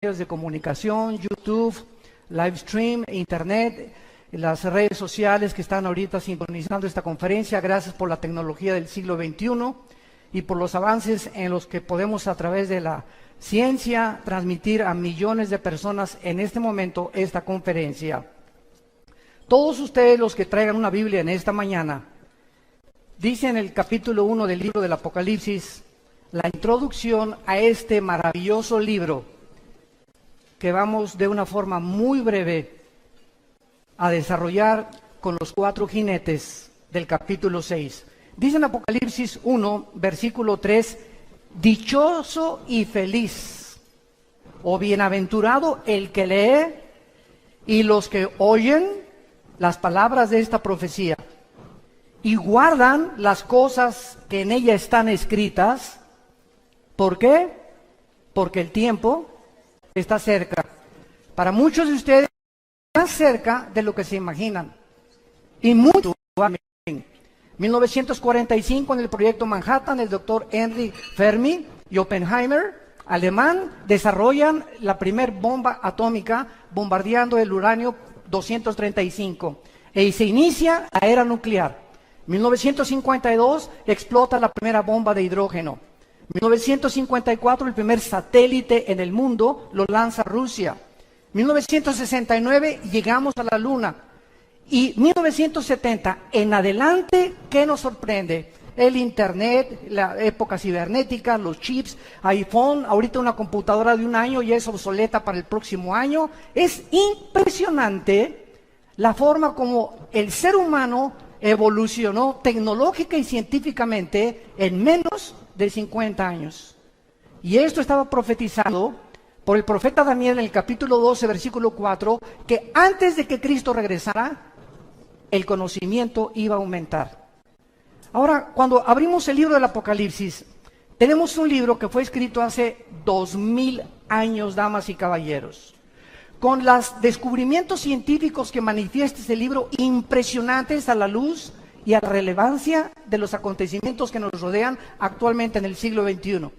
medios de comunicación, YouTube, live stream, internet, las redes sociales que están ahorita sintonizando esta conferencia. Gracias por la tecnología del siglo XXI y por los avances en los que podemos, a través de la ciencia, transmitir a millones de personas en este momento esta conferencia. Todos ustedes los que traigan una Biblia en esta mañana, dice en el capítulo 1 del libro del Apocalipsis, la introducción a este maravilloso libro, que vamos de una forma muy breve a desarrollar con los 4 jinetes del capítulo 6. Dice en Apocalipsis 1, versículo 3, dichoso y feliz, o bienaventurado el que lee y los que oyen las palabras de esta profecía y guardan las cosas que en ella están escritas. ¿Por qué? Porque el tiempo está cerca. Para muchos de ustedes, más cerca de lo que se imaginan. Y mucho. 1945, en el proyecto Manhattan, el doctor Henry Fermi y Oppenheimer, alemán, desarrollan la primer bomba atómica bombardeando el uranio 235. Y se inicia la era nuclear. 1952 explota la primera bomba de hidrógeno. 1954 el primer satélite en el mundo lo lanza Rusia. 1969 llegamos a la Luna. Y 1970 en adelante, ¿qué nos sorprende? El internet, la época cibernética, los chips, iPhone, ahorita una computadora de 1 año ya es obsoleta para el próximo año. Es impresionante la forma como el ser humano evolucionó tecnológica y científicamente en menos de 50 años. Y esto estaba profetizado por el profeta Daniel en el capítulo 12, versículo 4, que antes de que Cristo regresara, el conocimiento iba a aumentar. Ahora, cuando abrimos el libro del Apocalipsis, tenemos un libro que fue escrito hace 2000 años, damas y caballeros, con los descubrimientos científicos que manifiesta este libro, impresionantes a la luz y a la relevancia de los acontecimientos que nos rodean actualmente en el siglo XXI.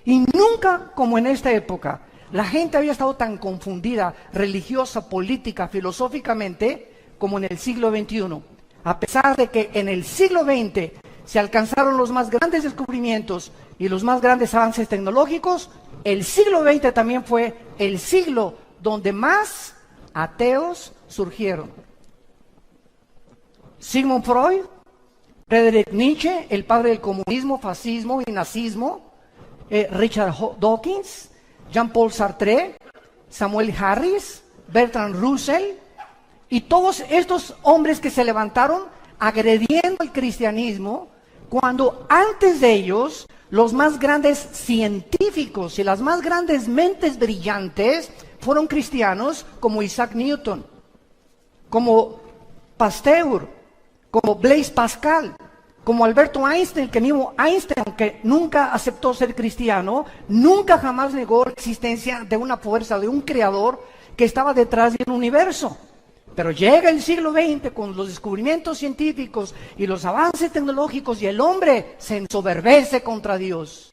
Y nunca como en esta época, la gente había estado tan confundida, religiosa, política, filosóficamente, como en el siglo XXI. A pesar de que en el siglo XX se alcanzaron los más grandes descubrimientos y los más grandes avances tecnológicos, el siglo XX también fue el siglo donde más ateos surgieron. Sigmund Freud, Friedrich Nietzsche, el padre del comunismo, fascismo y nazismo, Richard Dawkins, Jean-Paul Sartre, Samuel Harris, Bertrand Russell, y todos estos hombres que se levantaron agrediendo el cristianismo, cuando antes de ellos los más grandes científicos y las más grandes mentes brillantes fueron cristianos, como Isaac Newton, como Pasteur, como Blaise Pascal, como Alberto Einstein, que mismo Einstein, aunque nunca aceptó ser cristiano, nunca jamás negó la existencia de una fuerza, de un creador que estaba detrás del universo. Pero llega el siglo XX con los descubrimientos científicos y los avances tecnológicos y el hombre se ensoberbece contra Dios.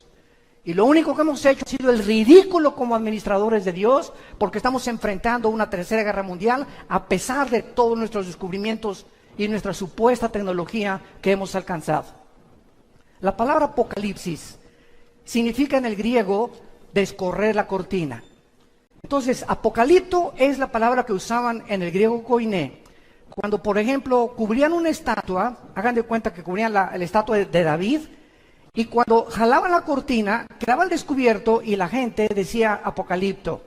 Y lo único que hemos hecho ha sido el ridículo como administradores de Dios, porque estamos enfrentando una tercera guerra mundial a pesar de todos nuestros descubrimientos y nuestra supuesta tecnología que hemos alcanzado. La palabra Apocalipsis significa en el griego descorrer la cortina. Entonces, apocalipto es la palabra que usaban en el griego koiné. Cuando, por ejemplo, cubrían una estatua, hagan de cuenta que cubrían la estatua de David, y cuando jalaban la cortina, quedaba al descubierto y la gente decía apocalipto.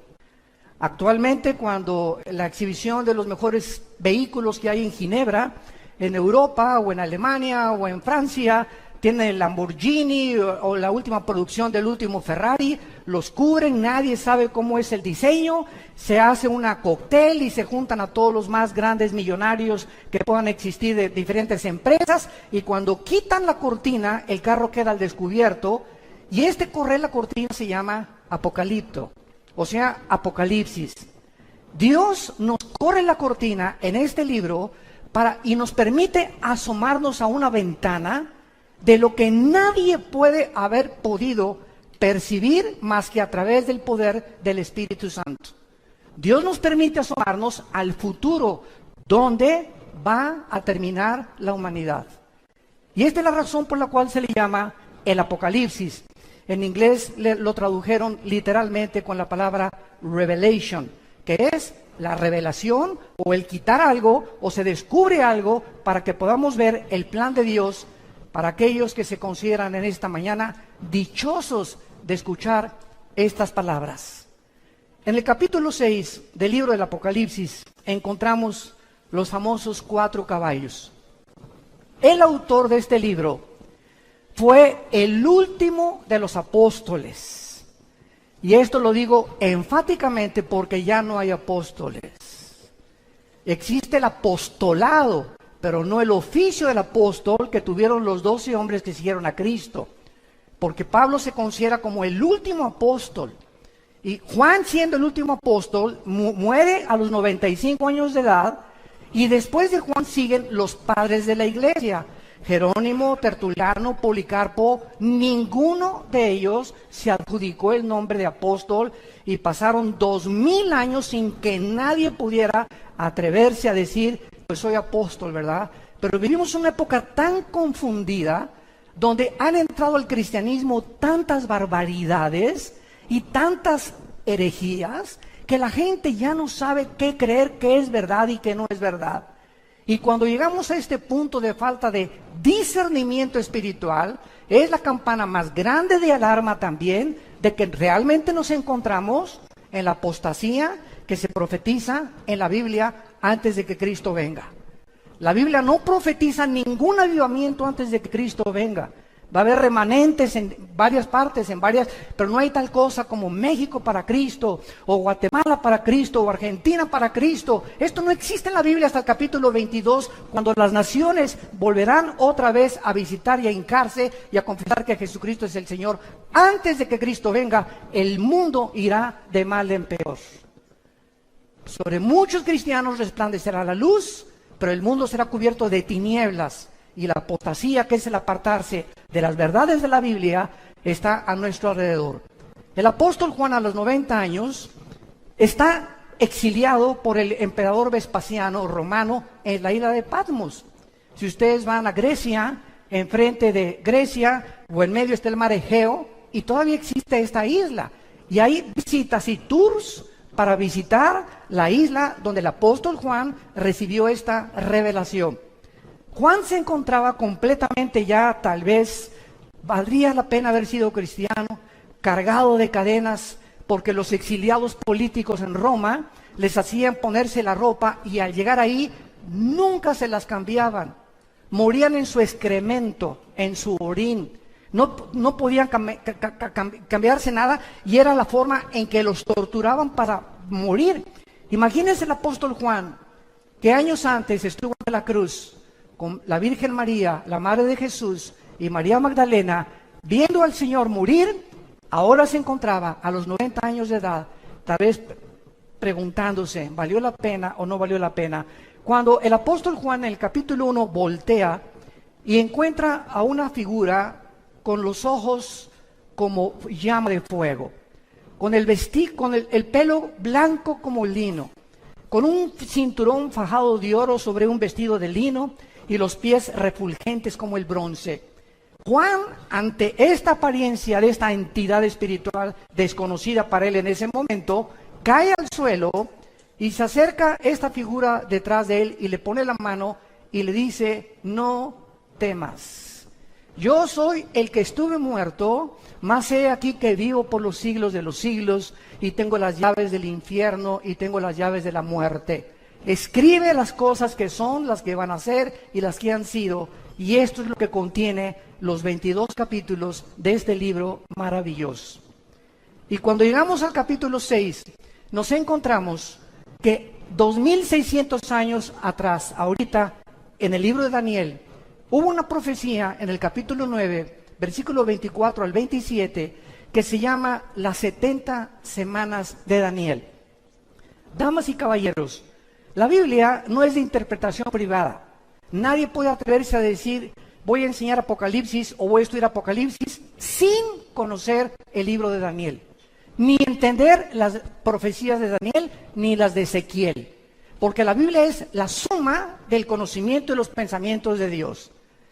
Actualmente, cuando la exhibición de los mejores vehículos que hay en Ginebra, en Europa o en Alemania o en Francia, tiene el Lamborghini o la última producción del último Ferrari, los cubren, nadie sabe cómo es el diseño, se hace una cóctel y se juntan a todos los más grandes millonarios que puedan existir de diferentes empresas, y cuando quitan la cortina, el carro queda al descubierto, y correr la cortina se llama apocalipto, o sea, apocalipsis. Dios nos corre la cortina en este libro y nos permite asomarnos a una ventana de lo que nadie puede haber podido percibir más que a través del poder del Espíritu Santo. Dios nos permite asomarnos al futuro, donde va a terminar la humanidad. Y esta es la razón por la cual se le llama el Apocalipsis. En inglés lo tradujeron literalmente con la palabra revelation, que es la revelación o el quitar algo o se descubre algo para que podamos ver el plan de Dios para aquellos que se consideran en esta mañana dichosos de escuchar estas palabras. En el capítulo 6 del libro del Apocalipsis encontramos los famosos 4 caballos. El autor de este libro fue el último de los apóstoles. Y esto lo digo enfáticamente porque ya no hay apóstoles. Existe el apostolado, pero no el oficio del apóstol que tuvieron los 12 hombres que siguieron a Cristo. Porque Pablo se considera como el último apóstol. Y Juan, siendo el último apóstol, muere a los 95 años de edad. Y después de Juan siguen los padres de la iglesia. Jerónimo, Tertuliano, Policarpo, ninguno de ellos se adjudicó el nombre de apóstol y pasaron 2000 años sin que nadie pudiera atreverse a decir, pues soy apóstol, ¿verdad? Pero vivimos una época tan confundida, donde han entrado al cristianismo tantas barbaridades y tantas herejías, que la gente ya no sabe qué creer, qué es verdad y qué no es verdad. Y cuando llegamos a este punto de falta de discernimiento espiritual, es la campana más grande de alarma también de que realmente nos encontramos en la apostasía que se profetiza en la Biblia antes de que Cristo venga. La Biblia no profetiza ningún avivamiento antes de que Cristo venga. Va a haber remanentes en varias partes, pero no hay tal cosa como México para Cristo, o Guatemala para Cristo, o Argentina para Cristo. Esto no existe en la Biblia hasta el capítulo 22, cuando las naciones volverán otra vez a visitar y a hincarse y a confesar que Jesucristo es el Señor. Antes de que Cristo venga, el mundo irá de mal en peor. Sobre muchos cristianos resplandecerá la luz, pero el mundo será cubierto de tinieblas. Y la apostasía, que es el apartarse de las verdades de la Biblia, está a nuestro alrededor. El apóstol Juan, a los 90 años, está exiliado por el emperador Vespasiano romano en la isla de Patmos. Si ustedes van a Grecia, enfrente de Grecia, o en medio está el mar Egeo, y todavía existe esta isla. Y hay visitas y tours para visitar la isla donde el apóstol Juan recibió esta revelación. Juan se encontraba completamente ya, tal vez, valdría la pena haber sido cristiano, cargado de cadenas, porque los exiliados políticos en Roma les hacían ponerse la ropa y al llegar ahí nunca se las cambiaban. Morían en su excremento, en su orín. No podían cambiarse nada y era la forma en que los torturaban para morir. Imagínense el apóstol Juan, que años antes estuvo en la cruz con la Virgen María, la Madre de Jesús y María Magdalena, viendo al Señor morir, ahora se encontraba a los 90 años de edad, tal vez preguntándose, ¿valió la pena o no valió la pena? Cuando el apóstol Juan en el capítulo 1 voltea y encuentra a una figura con los ojos como llama de fuego, con el pelo blanco como lino, con un cinturón fajado de oro sobre un vestido de lino, y los pies refulgentes como el bronce. Juan, ante esta apariencia de esta entidad espiritual desconocida para él en ese momento, cae al suelo y se acerca esta figura detrás de él y le pone la mano y le dice, no temas. Yo soy el que estuve muerto, mas he aquí que vivo por los siglos de los siglos y tengo las llaves del infierno y tengo las llaves de la muerte. Escribe las cosas que son, las que van a ser y las que han sido. Y esto es lo que contiene los 22 capítulos de este libro maravilloso. Y cuando llegamos al capítulo 6, nos encontramos que 2600 años atrás, ahorita, en el libro de Daniel, hubo una profecía en el capítulo 9, versículo 24 al 27, que se llama las 70 semanas de Daniel. Damas y caballeros, la Biblia no es de interpretación privada. Nadie puede atreverse a decir, voy a enseñar Apocalipsis o voy a estudiar Apocalipsis sin conocer el libro de Daniel, ni entender las profecías de Daniel, ni las de Ezequiel. Porque la Biblia es la suma del conocimiento y los pensamientos de Dios.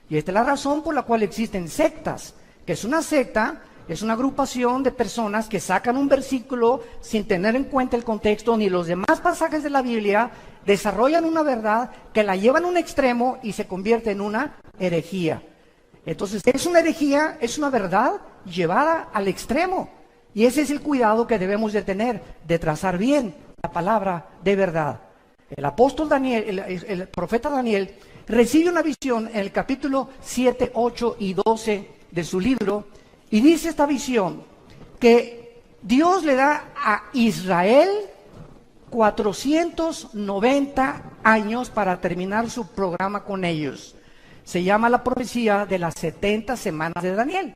Y esta es la razón por la cual existen sectas, que es una secta, es una agrupación de personas que sacan un versículo sin tener en cuenta el contexto ni los demás pasajes de la Biblia, desarrollan una verdad que la llevan a un extremo y se convierte en una herejía. Entonces es una herejía, es una verdad llevada al extremo. Y ese es el cuidado que debemos de tener, de trazar bien la palabra de verdad. El apóstol Daniel, el profeta Daniel, recibe una visión en el capítulo 7, 8 y 12 de su libro, y dice esta visión, que Dios le da a Israel 490 años para terminar su programa con ellos. Se llama la profecía de las 70 semanas de Daniel.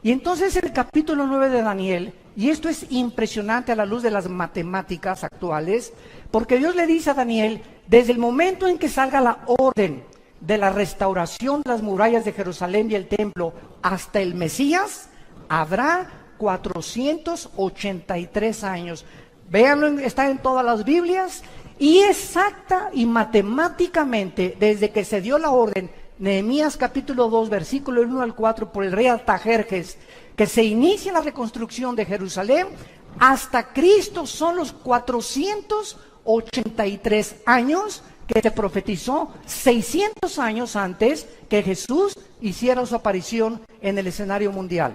Y entonces el capítulo 9 de Daniel, y esto es impresionante a la luz de las matemáticas actuales, porque Dios le dice a Daniel, desde el momento en que salga la orden de la restauración de las murallas de Jerusalén y el templo hasta el Mesías, habrá 483 años. Véanlo, está en todas las Biblias, y exacta y matemáticamente, desde que se dio la orden, Nehemías capítulo 2, versículo 1 al 4, por el rey Artajerjes, que se inicia la reconstrucción de Jerusalén, hasta Cristo son los 483 años que se profetizó 600 años antes que Jesús hiciera su aparición en el escenario mundial.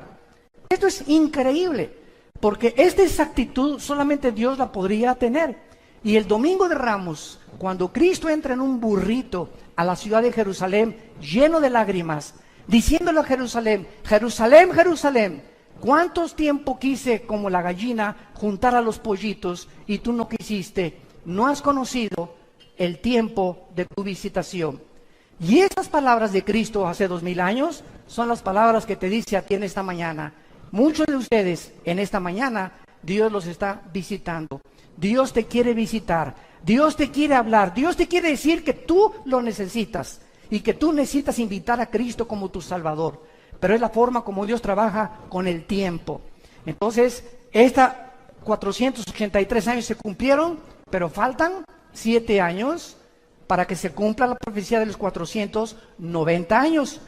Esto es increíble, porque esta exactitud solamente Dios la podría tener. Y el domingo de Ramos, cuando Cristo entra en un burrito a la ciudad de Jerusalén, lleno de lágrimas, diciéndole a Jerusalén, Jerusalén, Jerusalén, ¿cuántos tiempo quise como la gallina juntar a los pollitos y tú no quisiste? No has conocido el tiempo de tu visitación. Y esas palabras de Cristo hace 2000 años son las palabras que te dice a ti en esta mañana. Muchos de ustedes en esta mañana, Dios los está visitando. Dios te quiere visitar, Dios te quiere hablar, Dios te quiere decir que tú lo necesitas y que tú necesitas invitar a Cristo como tu Salvador. Pero es la forma como Dios trabaja con el tiempo. Entonces, 483 años se cumplieron, pero faltan 7 años para que se cumpla la profecía de los 490 años.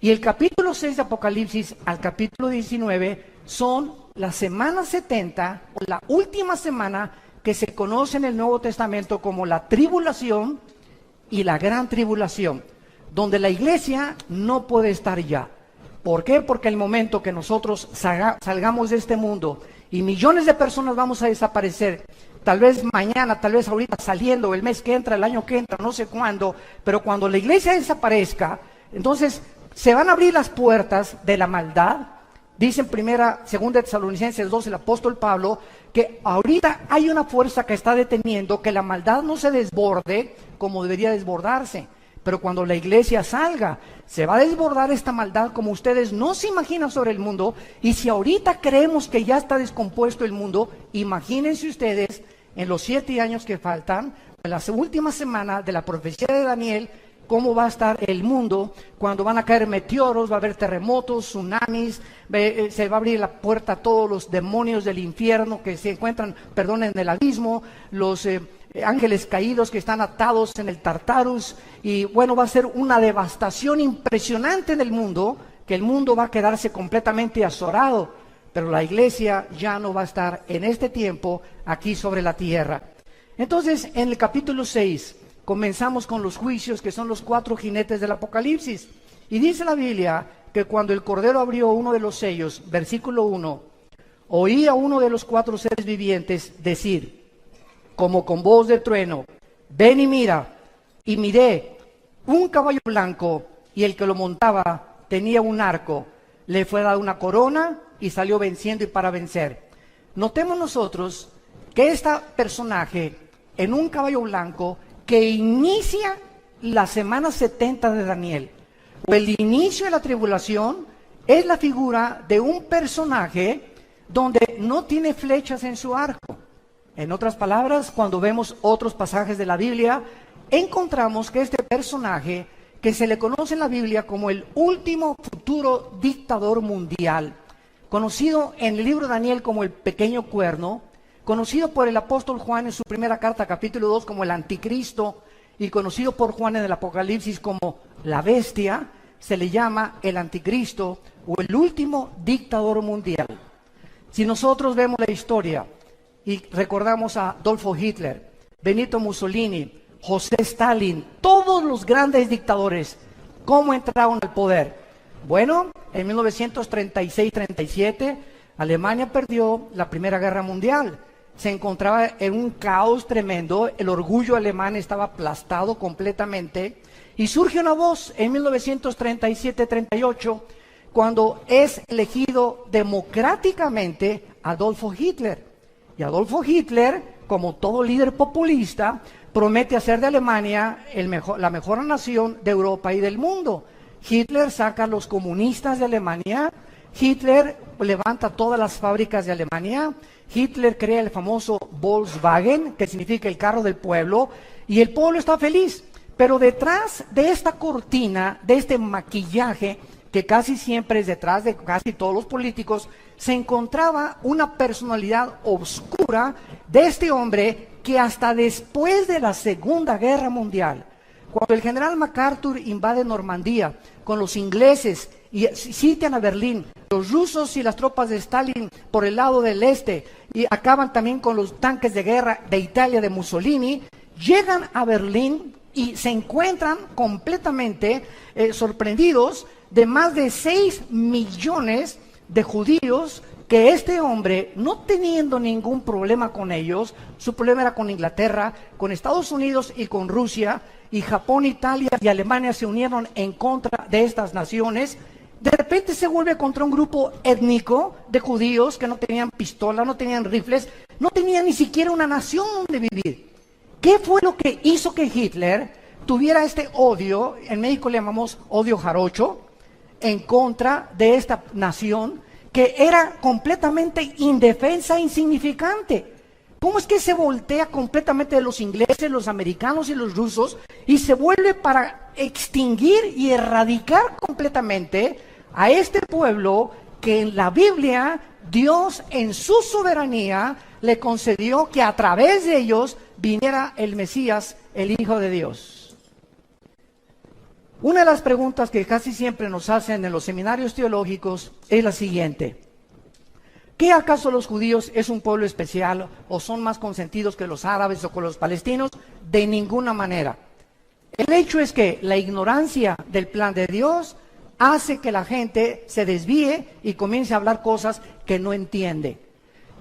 Y el capítulo 6 de Apocalipsis al capítulo 19 son las semanas 70, o la última semana que se conoce en el Nuevo Testamento como la tribulación y la gran tribulación, donde la iglesia no puede estar ya. ¿Por qué? Porque el momento que nosotros salgamos de este mundo y millones de personas vamos a desaparecer, tal vez mañana, tal vez ahorita saliendo, el mes que entra, el año que entra, no sé cuándo, pero cuando la iglesia desaparezca, entonces se van a abrir las puertas de la maldad. Dice en segunda Tesalonicenses 2 el apóstol Pablo que ahorita hay una fuerza que está deteniendo que la maldad no se desborde como debería desbordarse. Pero cuando la iglesia salga, se va a desbordar esta maldad como ustedes no se imaginan sobre el mundo. Y si ahorita creemos que ya está descompuesto el mundo, imagínense ustedes en los 7 años que faltan, en la última semana de la profecía de Daniel, cómo va a estar el mundo cuando van a caer meteoros, va a haber terremotos, tsunamis, se va a abrir la puerta a todos los demonios del infierno que se encuentran, en el abismo, los ángeles caídos que están atados en el Tartarus, y bueno, va a ser una devastación impresionante en el mundo, que el mundo va a quedarse completamente azorado, pero la iglesia ya no va a estar en este tiempo aquí sobre la tierra. Entonces, en el capítulo 6, comenzamos con los juicios, que son los 4 jinetes del Apocalipsis. Y dice la Biblia que cuando el Cordero abrió uno de los sellos, versículo 1, oí a uno de los 4 seres vivientes decir, como con voz de trueno, ven y mira. Y miré un caballo blanco, y el que lo montaba tenía un arco. Le fue dada una corona y salió venciendo y para vencer. Notemos nosotros que este personaje en un caballo blanco que inicia la semana 70 de Daniel, o el inicio de la tribulación, es la figura de un personaje donde no tiene flechas en su arco. En otras palabras, cuando vemos otros pasajes de la Biblia, encontramos que este personaje que se le conoce en la Biblia como el último futuro dictador mundial, conocido en el libro de Daniel como el pequeño cuerno, conocido por el apóstol Juan en su primera carta, capítulo 2, como el anticristo, y conocido por Juan en el Apocalipsis como la bestia, se le llama el anticristo o el último dictador mundial. Si nosotros vemos la historia y recordamos a Adolfo Hitler, Benito Mussolini, José Stalin, todos los grandes dictadores, ¿cómo entraron al poder? Bueno, en 1936-37, Alemania perdió la Primera Guerra Mundial. Se encontraba en un caos tremendo, el orgullo alemán estaba aplastado completamente, y surge una voz en 1937-38, cuando es elegido democráticamente Adolfo Hitler. Y Adolfo Hitler, como todo líder populista, promete hacer de Alemania la mejor nación de Europa y del mundo. Hitler saca a los comunistas de Alemania, Hitler levanta todas las fábricas de Alemania, Hitler crea el famoso Volkswagen, que significa el carro del pueblo, y el pueblo está feliz. Pero detrás de esta cortina, de este maquillaje, que casi siempre es detrás de casi todos los políticos, se encontraba una personalidad oscura de este hombre que hasta después de la Segunda Guerra Mundial, cuando el general MacArthur invade Normandía con los ingleses y sitian a Berlín, los rusos y las tropas de Stalin por el lado del este, y acaban también con los tanques de guerra de Italia de Mussolini, llegan a Berlín y se encuentran completamente sorprendidos de más de 6 millones de judíos que este hombre, no teniendo ningún problema con ellos, su problema era con Inglaterra, con Estados Unidos y con Rusia, y Japón, Italia y Alemania se unieron en contra de estas naciones. De repente se vuelve contra un grupo étnico de judíos que no tenían pistola, no tenían rifles, no tenían ni siquiera una nación donde vivir. ¿Qué fue lo que hizo que Hitler tuviera este odio, en México le llamamos odio jarocho, en contra de esta nación que era completamente indefensa e insignificante? ¿Cómo es que se voltea completamente de los ingleses, los americanos y los rusos y se vuelve para extinguir y erradicar completamente a este pueblo que en la Biblia Dios en su soberanía le concedió que a través de ellos viniera el Mesías, el Hijo de Dios? Una de las preguntas que casi siempre nos hacen en los seminarios teológicos es la siguiente: ¿qué acaso los judíos es un pueblo especial o son más consentidos que los árabes o con los palestinos? De ninguna manera. El hecho es que la ignorancia del plan de Dios hace que la gente se desvíe y comience a hablar cosas que no entiende.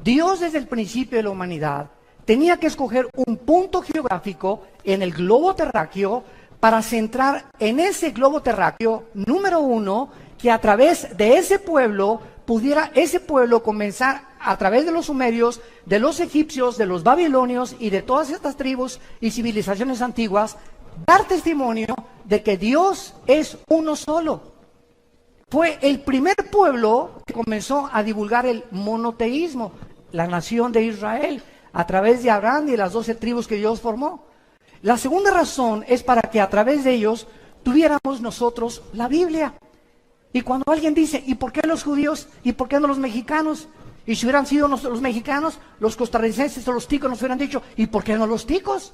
Dios desde el principio de la humanidad tenía que escoger un punto geográfico en el globo terráqueo para centrar en ese globo terráqueo, número uno, que a través de ese pueblo pudiera ese pueblo comenzar a través de los sumerios, de los egipcios, de los babilonios y de todas estas tribus y civilizaciones antiguas, dar testimonio de que Dios es uno solo. Fue el primer pueblo que comenzó a divulgar el monoteísmo, la nación de Israel, a través de Abraham y de las 12 tribus que Dios formó. La segunda razón es para que a través de ellos tuviéramos nosotros la Biblia. Y cuando alguien dice, ¿y por qué los judíos? ¿Y por qué no los mexicanos? Y si hubieran sido los mexicanos, los costarricenses o los ticos nos hubieran dicho, ¿y por qué no los ticos?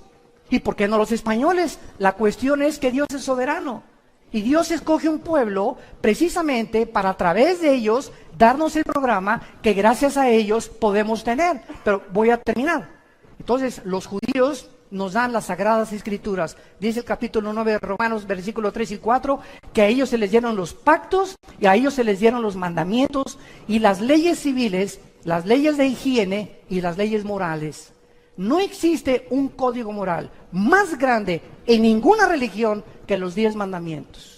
¿Y por qué no los españoles? La cuestión es que Dios es soberano. Y Dios escoge un pueblo precisamente para a través de ellos darnos el programa que gracias a ellos podemos tener. Pero voy a terminar. Entonces, los judíos nos dan las Sagradas Escrituras. Dice el capítulo 9 de Romanos, versículos 3 y 4, que a ellos se les dieron los pactos y a ellos se les dieron los mandamientos y las leyes civiles, las leyes de higiene y las leyes morales. No existe un código moral más grande en ninguna religión que los 10 mandamientos.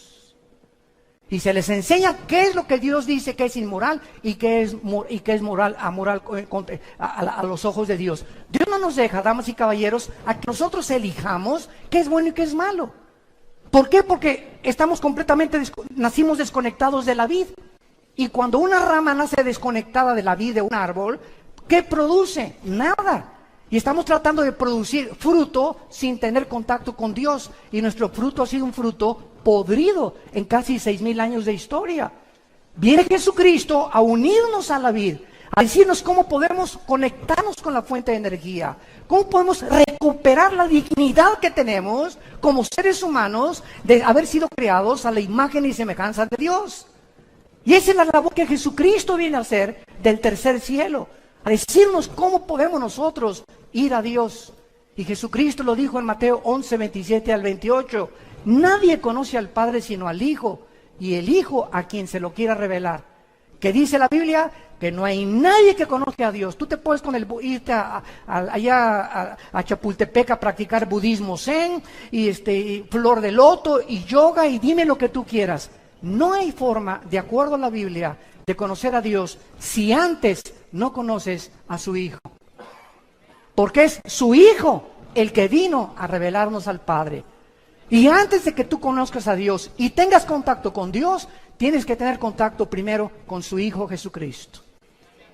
Y se les enseña qué es lo que Dios dice que es inmoral y qué es moral, amoral a los ojos de Dios. Dios no nos deja, damas y caballeros, a que nosotros elijamos qué es bueno y qué es malo. ¿Por qué? Porque estamos nacimos desconectados de la vid. Y cuando una rama nace desconectada de la vid de un árbol, ¿qué produce? Nada. Y estamos tratando de producir fruto sin tener contacto con Dios. Y nuestro fruto ha sido un fruto podrido en casi 6,000 años de historia. Viene Jesucristo a unirnos a la vid, a decirnos cómo podemos conectarnos con la fuente de energía, cómo podemos recuperar la dignidad que tenemos como seres humanos de haber sido creados a la imagen y semejanza de Dios. Y esa es la labor que Jesucristo viene a hacer del tercer cielo, a decirnos cómo podemos nosotros ir a Dios. Y Jesucristo lo dijo en Mateo 11, 27 al 28, nadie conoce al Padre sino al Hijo, y el Hijo a quien se lo quiera revelar. Que dice la Biblia que no hay nadie que conozca a Dios. Tú te puedes irte allá a Chapultepec a practicar budismo zen, y flor de loto, y yoga, y dime lo que tú quieras. No hay forma, de acuerdo a la Biblia, de conocer a Dios si antes no conoces a su Hijo. Porque es su Hijo el que vino a revelarnos al Padre. Y antes de que tú conozcas a Dios y tengas contacto con Dios, tienes que tener contacto primero con su Hijo Jesucristo.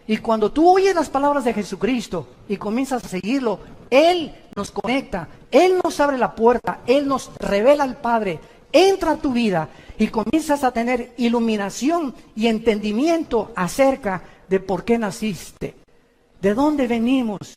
Y cuando tú oyes las palabras de Jesucristo y comienzas a seguirlo, Él nos conecta, Él nos abre la puerta, Él nos revela al Padre, entra a tu vida y comienzas a tener iluminación y entendimiento acerca de por qué naciste, de dónde venimos,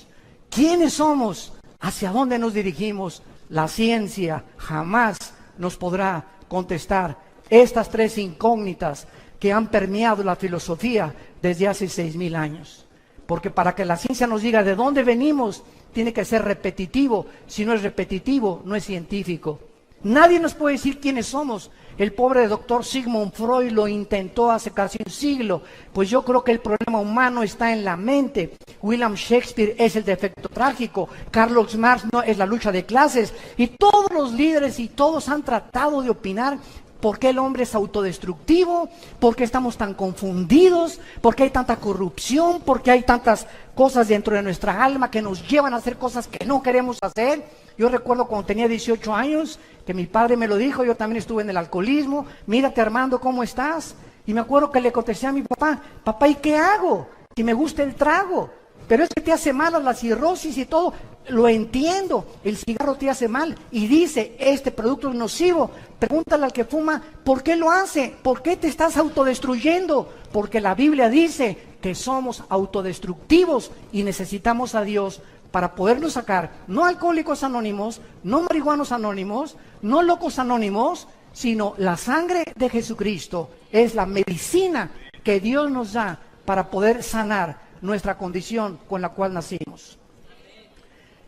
quiénes somos, hacia dónde nos dirigimos. La ciencia jamás nos podrá contestar estas tres incógnitas que han permeado la filosofía desde hace 6,000 años. Porque para que la ciencia nos diga de dónde venimos, tiene que ser repetitivo. Si no es repetitivo, no es científico. Nadie nos puede decir quiénes somos. El pobre doctor Sigmund Freud lo intentó hace casi un siglo. Pues yo creo que el problema humano está en la mente. William Shakespeare es el defecto trágico. Karl Marx no es la lucha de clases. Y todos los líderes y todos han tratado de opinar por qué el hombre es autodestructivo, por qué estamos tan confundidos, por qué hay tanta corrupción, por qué hay tantas cosas dentro de nuestra alma que nos llevan a hacer cosas que no queremos hacer. Yo recuerdo cuando tenía 18 años, que mi padre me lo dijo, yo también estuve en el alcoholismo, mírate Armando, ¿cómo estás? Y me acuerdo que le contesté a mi papá, papá, ¿y qué hago? Si me gusta el trago, pero es que te hace mal a la cirrosis y todo, lo entiendo, el cigarro te hace mal, y dice, este producto es nocivo, pregúntale al que fuma, ¿por qué lo hace? ¿Por qué te estás autodestruyendo? Porque la Biblia dice que somos autodestructivos y necesitamos a Dios para podernos sacar, no alcohólicos anónimos, no marihuanos anónimos, no locos anónimos, sino la sangre de Jesucristo es la medicina que Dios nos da para poder sanar nuestra condición con la cual nacimos.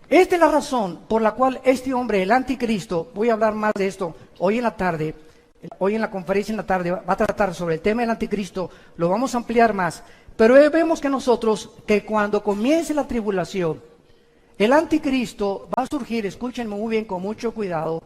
Esta es la razón por la cual este hombre, el anticristo, voy a hablar más de esto hoy en la tarde, hoy en la conferencia en la tarde, va a tratar sobre el tema del anticristo, lo vamos a ampliar más, pero vemos que nosotros, que cuando comience la tribulación, el anticristo va a surgir, escúchenme muy bien, con mucho cuidado.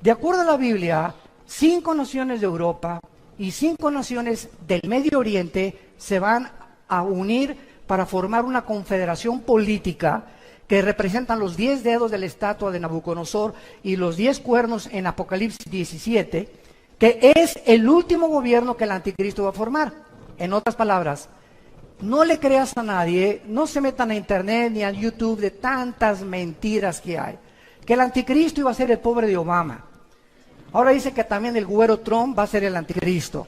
De acuerdo a la Biblia, 5 naciones de Europa y 5 naciones del Medio Oriente se van a unir para formar una confederación política que representan los 10 dedos de la estatua de Nabucodonosor y los 10 cuernos en Apocalipsis 17, que es el último gobierno que el anticristo va a formar. En otras palabras, no le creas a nadie, no se metan a internet ni a YouTube de tantas mentiras que hay. Que el anticristo iba a ser el pobre de Obama. Ahora dice que también el güero Trump va a ser el anticristo,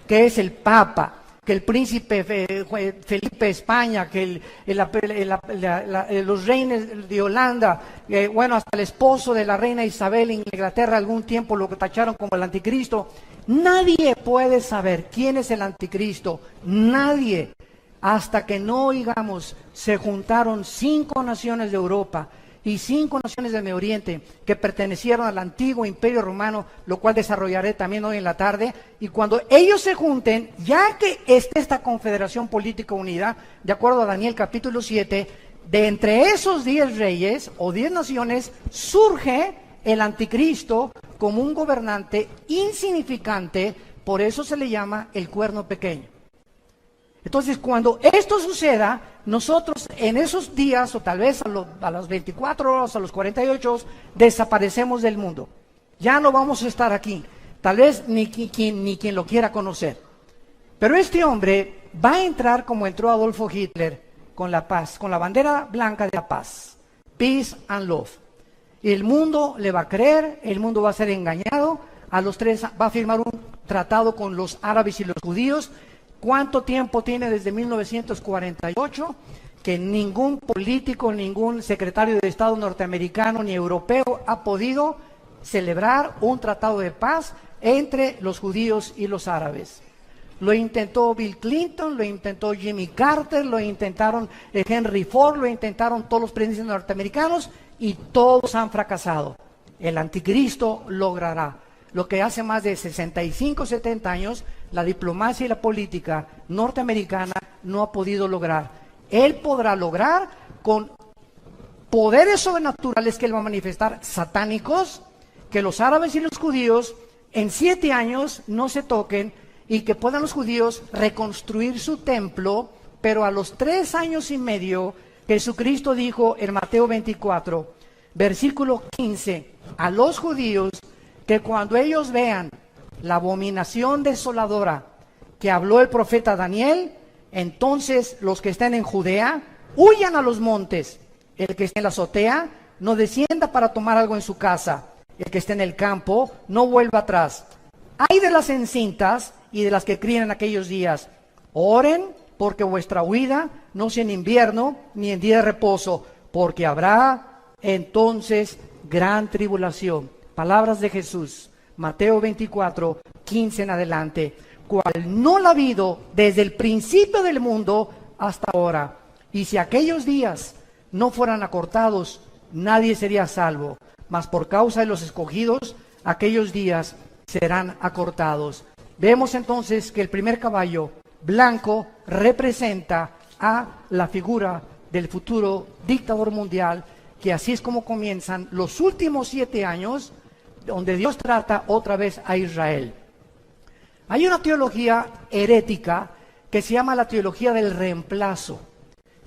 que es el Papa, que el príncipe Felipe de España, que los reyes de Holanda, bueno, hasta el esposo de la reina Isabel en Inglaterra algún tiempo lo tacharon como el anticristo. Nadie puede saber quién es el anticristo, nadie. Hasta que no oigamos, se juntaron 5 naciones de Europa y 5 naciones del Medio Oriente que pertenecieron al antiguo imperio romano, lo cual desarrollaré también hoy en la tarde. Y cuando ellos se junten, ya que esté esta confederación política unida, de acuerdo a Daniel capítulo 7, de entre esos 10 reyes o 10 naciones, surge el anticristo como un gobernante insignificante, por eso se le llama el cuerno pequeño. Entonces, cuando esto suceda, nosotros en esos días, o tal vez a las 24 horas, a los 48, desaparecemos del mundo. Ya no vamos a estar aquí. Tal vez ni quien lo quiera conocer. Pero este hombre va a entrar como entró Adolfo Hitler, con la paz, con la bandera blanca de la paz. Peace and love. Y el mundo le va a creer, el mundo va a ser engañado, a los 3 va a firmar un tratado con los árabes y los judíos. ¿Cuánto tiempo tiene desde 1948? Que ningún político, ningún secretario de Estado norteamericano ni europeo ha podido celebrar un tratado de paz entre los judíos y los árabes. Lo intentó Bill Clinton, lo intentó Jimmy Carter, lo intentaron Henry Ford, lo intentaron todos los presidentes norteamericanos y todos han fracasado. El anticristo logrará lo que hace más de 65, 70 años la diplomacia y la política norteamericana no ha podido lograr. Él podrá lograr con poderes sobrenaturales que él va a manifestar, satánicos, que los árabes y los judíos en 7 años no se toquen y que puedan los judíos reconstruir su templo, pero a los 3 años y medio, Jesucristo dijo en Mateo 24, versículo 15, a los judíos que cuando ellos vean la abominación desoladora que habló el profeta Daniel, entonces los que estén en Judea huyan a los montes. El que esté en la azotea no descienda para tomar algo en su casa. El que esté en el campo no vuelva atrás. Ay de las encintas y de las que críen en aquellos días. Oren porque vuestra huida no sea en invierno ni en día de reposo, porque habrá entonces gran tribulación. Palabras de Jesús, Mateo 24, 15 en adelante, cual no la ha habido desde el principio del mundo hasta ahora. Y si aquellos días no fueran acortados, nadie sería salvo, mas por causa de los escogidos, aquellos días serán acortados. Vemos entonces que el primer caballo blanco representa a la figura del futuro dictador mundial, que así es como comienzan los últimos 7 años, donde Dios trata otra vez a Israel. Hay una teología herética que se llama la teología del reemplazo,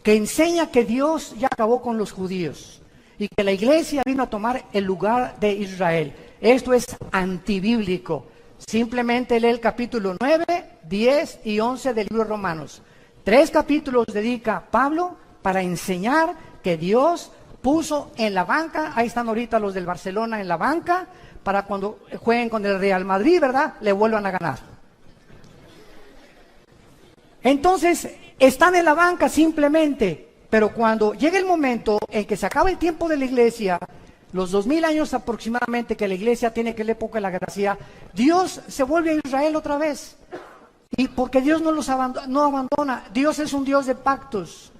que enseña que Dios ya acabó con los judíos y que la iglesia vino a tomar el lugar de Israel. Esto es antibíblico. Simplemente lee el capítulo 9, 10 y 11 del libro de Romanos. 3 capítulos dedica Pablo para enseñar que Dios puso en la banca, ahí están ahorita los del Barcelona en la banca, para cuando jueguen con el Real Madrid, ¿verdad?, le vuelvan a ganar. Entonces, están en la banca simplemente, pero cuando llega el momento en que se acaba el tiempo de la iglesia, los 2000 años aproximadamente que la iglesia tiene, que la época de la gracia, Dios se vuelve a Israel otra vez. Y porque Dios no abandona, Dios es un Dios de pactos.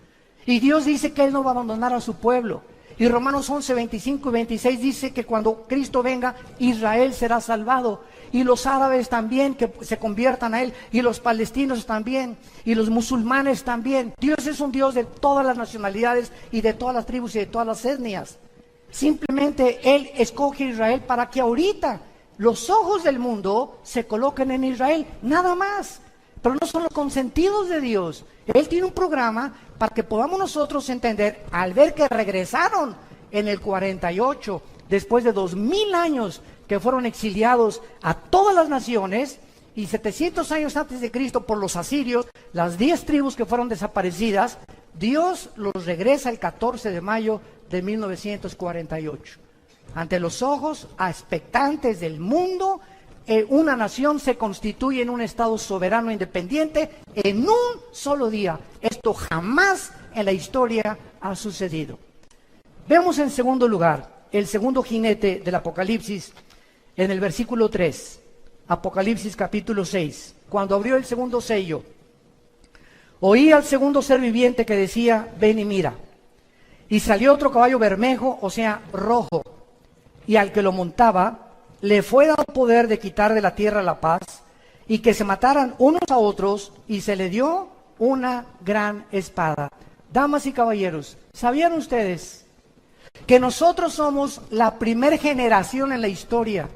Y Dios dice que Él no va a abandonar a su pueblo. Y Romanos 11, 25 y 26 dice que cuando Cristo venga, Israel será salvado. Y los árabes también, que se conviertan a Él. Y los palestinos también. Y los musulmanes también. Dios es un Dios de todas las nacionalidades y de todas las tribus y de todas las etnias. Simplemente Él escoge a Israel para que ahorita los ojos del mundo se coloquen en Israel. Nada más. Pero no son los consentidos de Dios. Él tiene un programa para que podamos nosotros entender, al ver que regresaron en el 48, después de 2000 años que fueron exiliados a todas las naciones, y 700 años antes de Cristo por los asirios, las 10 tribus que fueron desaparecidas, Dios los regresa el 14 de mayo de 1948. Ante los ojos expectantes del mundo, una nación se constituye en un estado soberano e independiente en un solo día. Esto jamás en la historia ha sucedido. Vemos en segundo lugar el segundo jinete del Apocalipsis en el versículo 3. Apocalipsis capítulo 6. Cuando abrió el segundo sello, oí al segundo ser viviente que decía: ven y mira. Y salió otro caballo bermejo, o sea, rojo, y al que lo montaba le fue dado poder de quitar de la tierra la paz, y que se mataran unos a otros, y se le dio una gran espada. Damas y caballeros, ¿sabían ustedes que nosotros somos la primera generación en la historia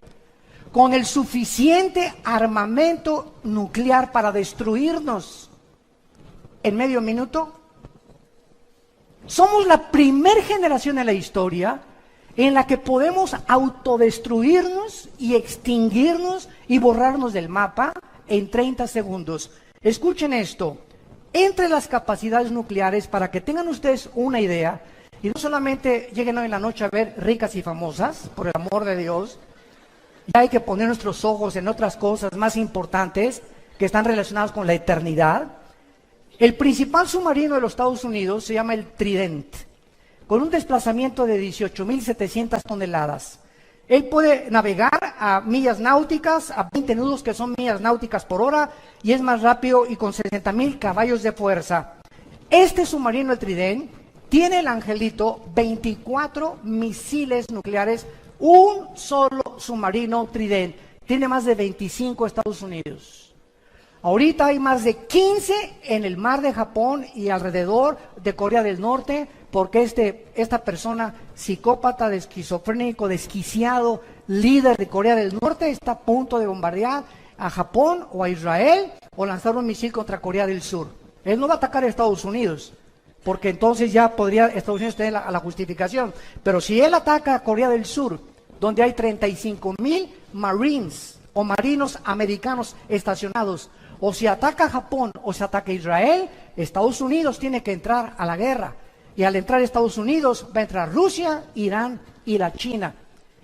con el suficiente armamento nuclear para destruirnos en medio minuto? Somos la primera generación en la historia en la que podemos autodestruirnos y extinguirnos y borrarnos del mapa en 30 segundos. Escuchen esto. Entre las capacidades nucleares, para que tengan ustedes una idea, y no solamente lleguen hoy en la noche a ver Ricas y Famosas, por el amor de Dios, Ya hay que poner nuestros ojos en otras cosas más importantes que están relacionadas con la eternidad. El principal submarino de los Estados Unidos se llama el Trident, con un desplazamiento de 18.700 toneladas. Él puede navegar a millas náuticas, a 20 nudos que son millas náuticas por hora, y es más rápido y con 60.000 caballos de fuerza. Este submarino, el Trident, tiene el angelito 24 misiles nucleares, un solo submarino Trident. Tiene más de 25 Estados Unidos. Ahorita hay más de 15 en el mar de Japón y alrededor de Corea del Norte, porque esta persona psicópata, esquizofrénico, desquiciado, líder de Corea del Norte, está a punto de bombardear a Japón o a Israel o lanzar un misil contra Corea del Sur. Él no va a atacar a Estados Unidos, porque entonces ya podría Estados Unidos tener la justificación. Pero si él ataca a Corea del Sur, donde hay 35,000 Marines o marinos americanos estacionados, o si ataca a Japón o si ataca a Israel, Estados Unidos tiene que entrar a la guerra. Y al entrar Estados Unidos va a entrar Rusia, Irán y la China.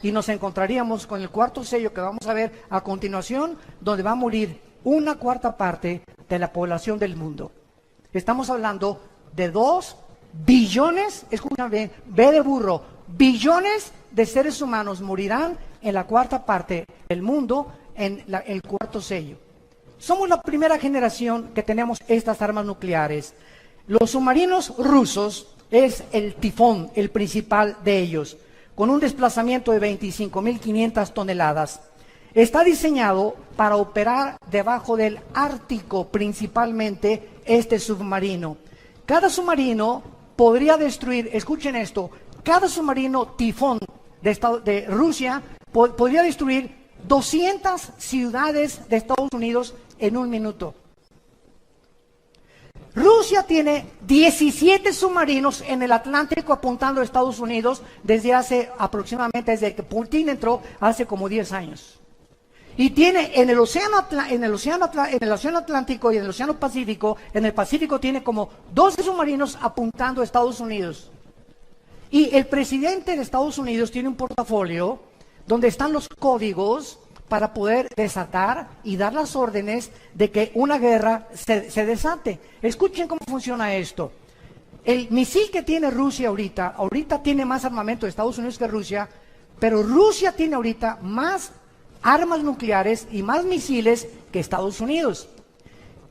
Y nos encontraríamos con el cuarto sello que vamos a ver a continuación, donde va a morir 1/4 parte de la población del mundo. Estamos hablando de 2 billones, escúchame, B de burro, billones de seres humanos morirán en la 1/4 parte del mundo en el cuarto sello. Somos la primera generación que tenemos estas armas nucleares. Los submarinos rusos es el Tifón, el principal de ellos, con un desplazamiento de 25.500 toneladas. Está diseñado para operar debajo del Ártico, principalmente este submarino. Cada submarino podría destruir, escuchen esto, cada submarino Tifón de Rusia podría destruir 200 ciudades de Estados Unidos en un minuto. Rusia tiene 17 submarinos en el Atlántico apuntando a Estados Unidos desde que Putin entró hace como 10 años. Y tiene en el océano Atlántico y en el océano Pacífico, en el Pacífico tiene como 12 submarinos apuntando a Estados Unidos. Y el presidente de Estados Unidos tiene un portafolio donde están los códigos para poder desatar y dar las órdenes de que una guerra se desate. Escuchen cómo funciona esto. El misil que tiene Rusia ahorita tiene más armamento de Estados Unidos que Rusia, pero Rusia tiene ahorita más armas nucleares y más misiles que Estados Unidos.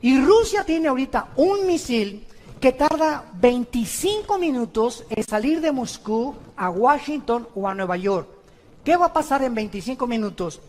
Y Rusia tiene ahorita un misil que tarda 25 minutos en salir de Moscú a Washington o a Nueva York. ¿Qué va a pasar en 25 minutos?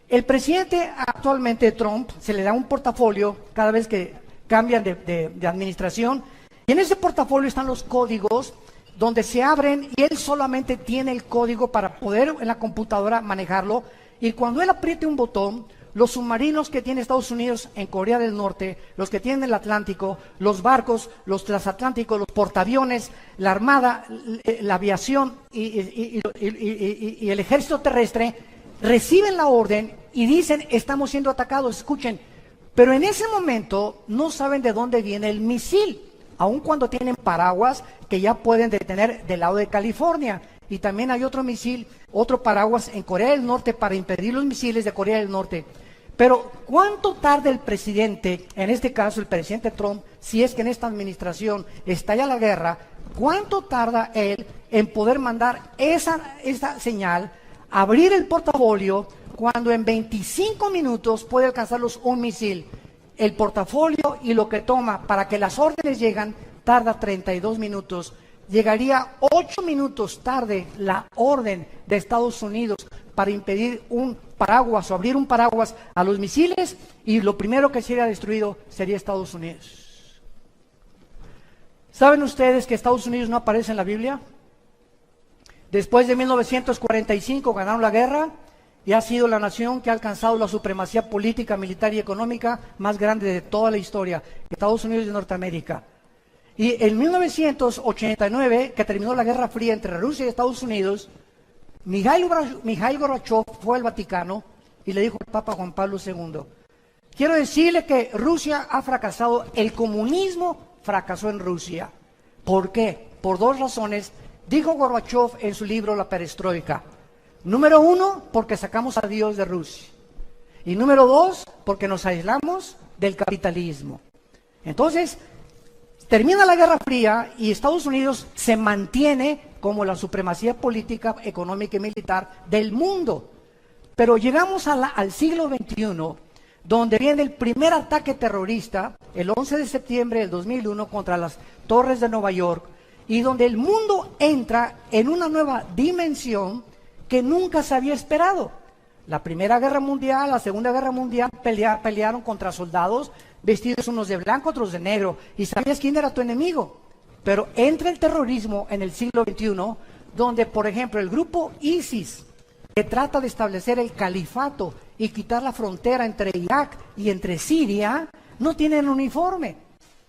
El presidente actualmente, Trump, se le da un portafolio cada vez que cambian de administración, y en ese portafolio están los códigos donde se abren y él solamente tiene el código para poder en la computadora manejarlo, y cuando él apriete un botón, los submarinos que tiene Estados Unidos en Corea del Norte, los que tienen el Atlántico, los barcos, los transatlánticos, los portaaviones, la armada, la aviación y el ejército terrestre, reciben la orden y dicen, estamos siendo atacados, escuchen, pero en ese momento no saben de dónde viene el misil, aun cuando tienen paraguas que ya pueden detener del lado de California. Y también hay otro misil, otro paraguas en Corea del Norte para impedir los misiles de Corea del Norte. Pero ¿cuánto tarda el presidente, en este caso el presidente Trump, si es que en esta administración estalla la guerra, cuánto tarda él en poder mandar esa señal, abrir el portafolio, cuando en 25 minutos puede alcanzarlos un misil? El portafolio y lo que toma para que las órdenes lleguen tarda 32 minutos. Llegaría 8 minutos tarde la orden de Estados Unidos para impedir un paraguas o abrir un paraguas a los misiles, y lo primero que sería destruido sería Estados Unidos. ¿Saben ustedes que Estados Unidos no aparece en la Biblia? Después de 1945 ganaron la guerra y ha sido la nación que ha alcanzado la supremacía política, militar y económica más grande de toda la historia, Estados Unidos de Norteamérica. Y en 1989, que terminó la Guerra Fría entre Rusia y Estados Unidos, Mikhail Gorbachev fue al Vaticano y le dijo al Papa Juan Pablo II, quiero decirle que Rusia ha fracasado, el comunismo fracasó en Rusia. ¿Por qué? Por 2 razones, dijo Gorbachev en su libro La Perestroika. Número uno, porque sacamos a Dios de Rusia. Y número dos, porque nos aislamos del capitalismo. Entonces, termina la Guerra Fría y Estados Unidos se mantiene como la supremacía política, económica y militar del mundo. Pero llegamos al siglo XXI, donde viene el primer ataque terrorista, el 11 de septiembre del 2001, contra las torres de Nueva York, y donde el mundo entra en una nueva dimensión que nunca se había esperado. La Primera Guerra Mundial, la Segunda Guerra Mundial, pelearon contra soldados vestidos unos de blanco, otros de negro, y sabías quién era tu enemigo. Pero entra el terrorismo en el siglo XXI, donde, por ejemplo, el grupo ISIS, que trata de establecer el califato y quitar la frontera entre Irak y entre Siria, no tienen uniforme.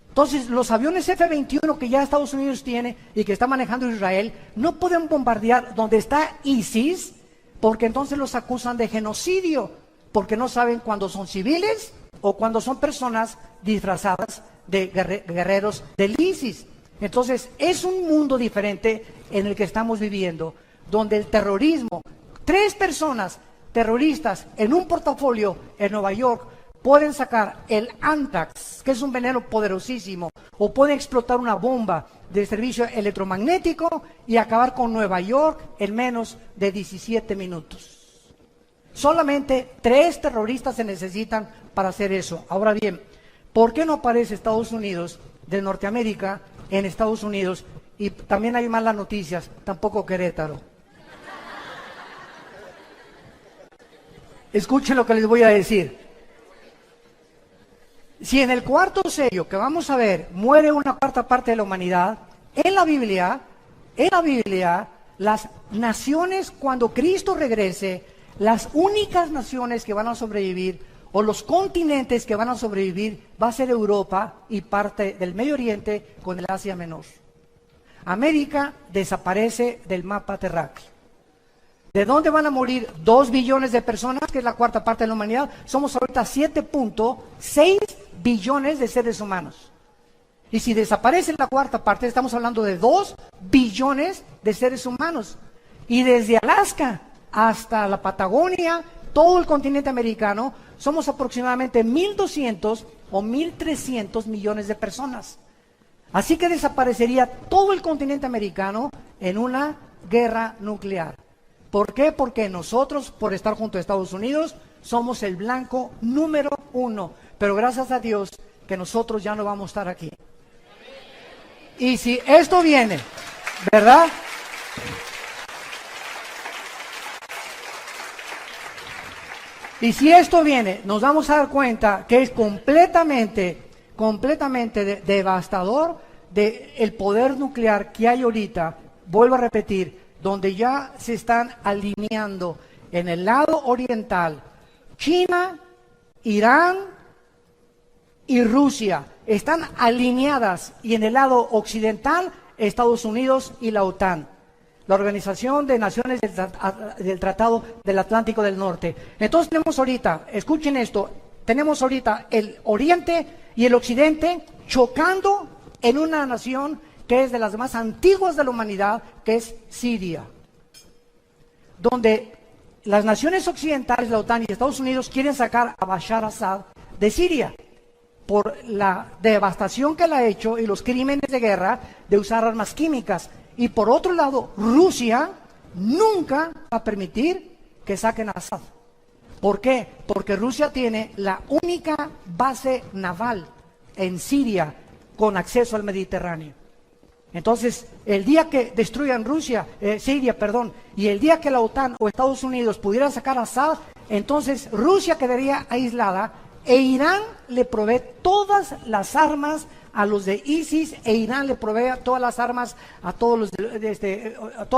Entonces, los aviones F-21 que ya Estados Unidos tiene y que está manejando Israel, no pueden bombardear donde está ISIS, porque entonces los acusan de genocidio, porque no saben cuándo son civiles o cuando son personas disfrazadas de guerreros del ISIS. Entonces, es un mundo diferente en el que estamos viviendo, donde el terrorismo, 3 personas terroristas en un portafolio en Nueva York pueden sacar el Anthrax, que es un veneno poderosísimo, o pueden explotar una bomba de servicio electromagnético y acabar con Nueva York en menos de 17 minutos. Solamente 3 terroristas se necesitan para hacer eso. Ahora bien, ¿por qué no aparece Estados Unidos de Norteamérica en Estados Unidos? Y también hay malas noticias, tampoco Querétaro. Escuchen lo que les voy a decir. Si en el cuarto sello que vamos a ver muere una cuarta parte de la humanidad, en la Biblia, las naciones, cuando Cristo regrese, las únicas naciones que van a sobrevivir, o los continentes que van a sobrevivir, va a ser Europa y parte del Medio Oriente con el Asia Menor. América desaparece del mapa terráqueo. ¿De dónde van a morir 2 billones de personas, que es la cuarta parte de la humanidad? Somos ahorita 7.6 billones de seres humanos. Y si desaparece la cuarta parte, estamos hablando de 2 billones de seres humanos. Y desde Alaska hasta la Patagonia, todo el continente americano, somos aproximadamente 1.200 o 1.300 millones de personas. Así que desaparecería todo el continente americano en una guerra nuclear. ¿Por qué? Porque nosotros, por estar junto a Estados Unidos, somos el blanco número 1. Pero gracias a Dios que nosotros ya no vamos a estar aquí. Y si esto viene, ¿verdad? Y si esto viene, nos vamos a dar cuenta que es completamente devastador el poder nuclear que hay ahorita. Vuelvo a repetir, donde ya se están alineando en el lado oriental, China, Irán y Rusia están alineadas, y en el lado occidental, Estados Unidos y la OTAN, la Organización de Naciones del Tratado del Atlántico del Norte. Entonces tenemos ahorita, escuchen esto, tenemos ahorita el oriente y el occidente chocando en una nación que es de las más antiguas de la humanidad, que es Siria, donde las naciones occidentales, la OTAN y Estados Unidos quieren sacar a Bashar Assad de Siria por la devastación que él ha hecho y los crímenes de guerra de usar armas químicas. Y por otro lado, Rusia nunca va a permitir que saquen a Assad. ¿Por qué? Porque Rusia tiene la única base naval en Siria con acceso al Mediterráneo. Entonces, el día que destruyan Siria, y el día que la OTAN o Estados Unidos pudieran sacar a Assad, entonces Rusia quedaría aislada e Irán le provee todas las armas a los de ISIS, e Irán le provee todas las armas a todos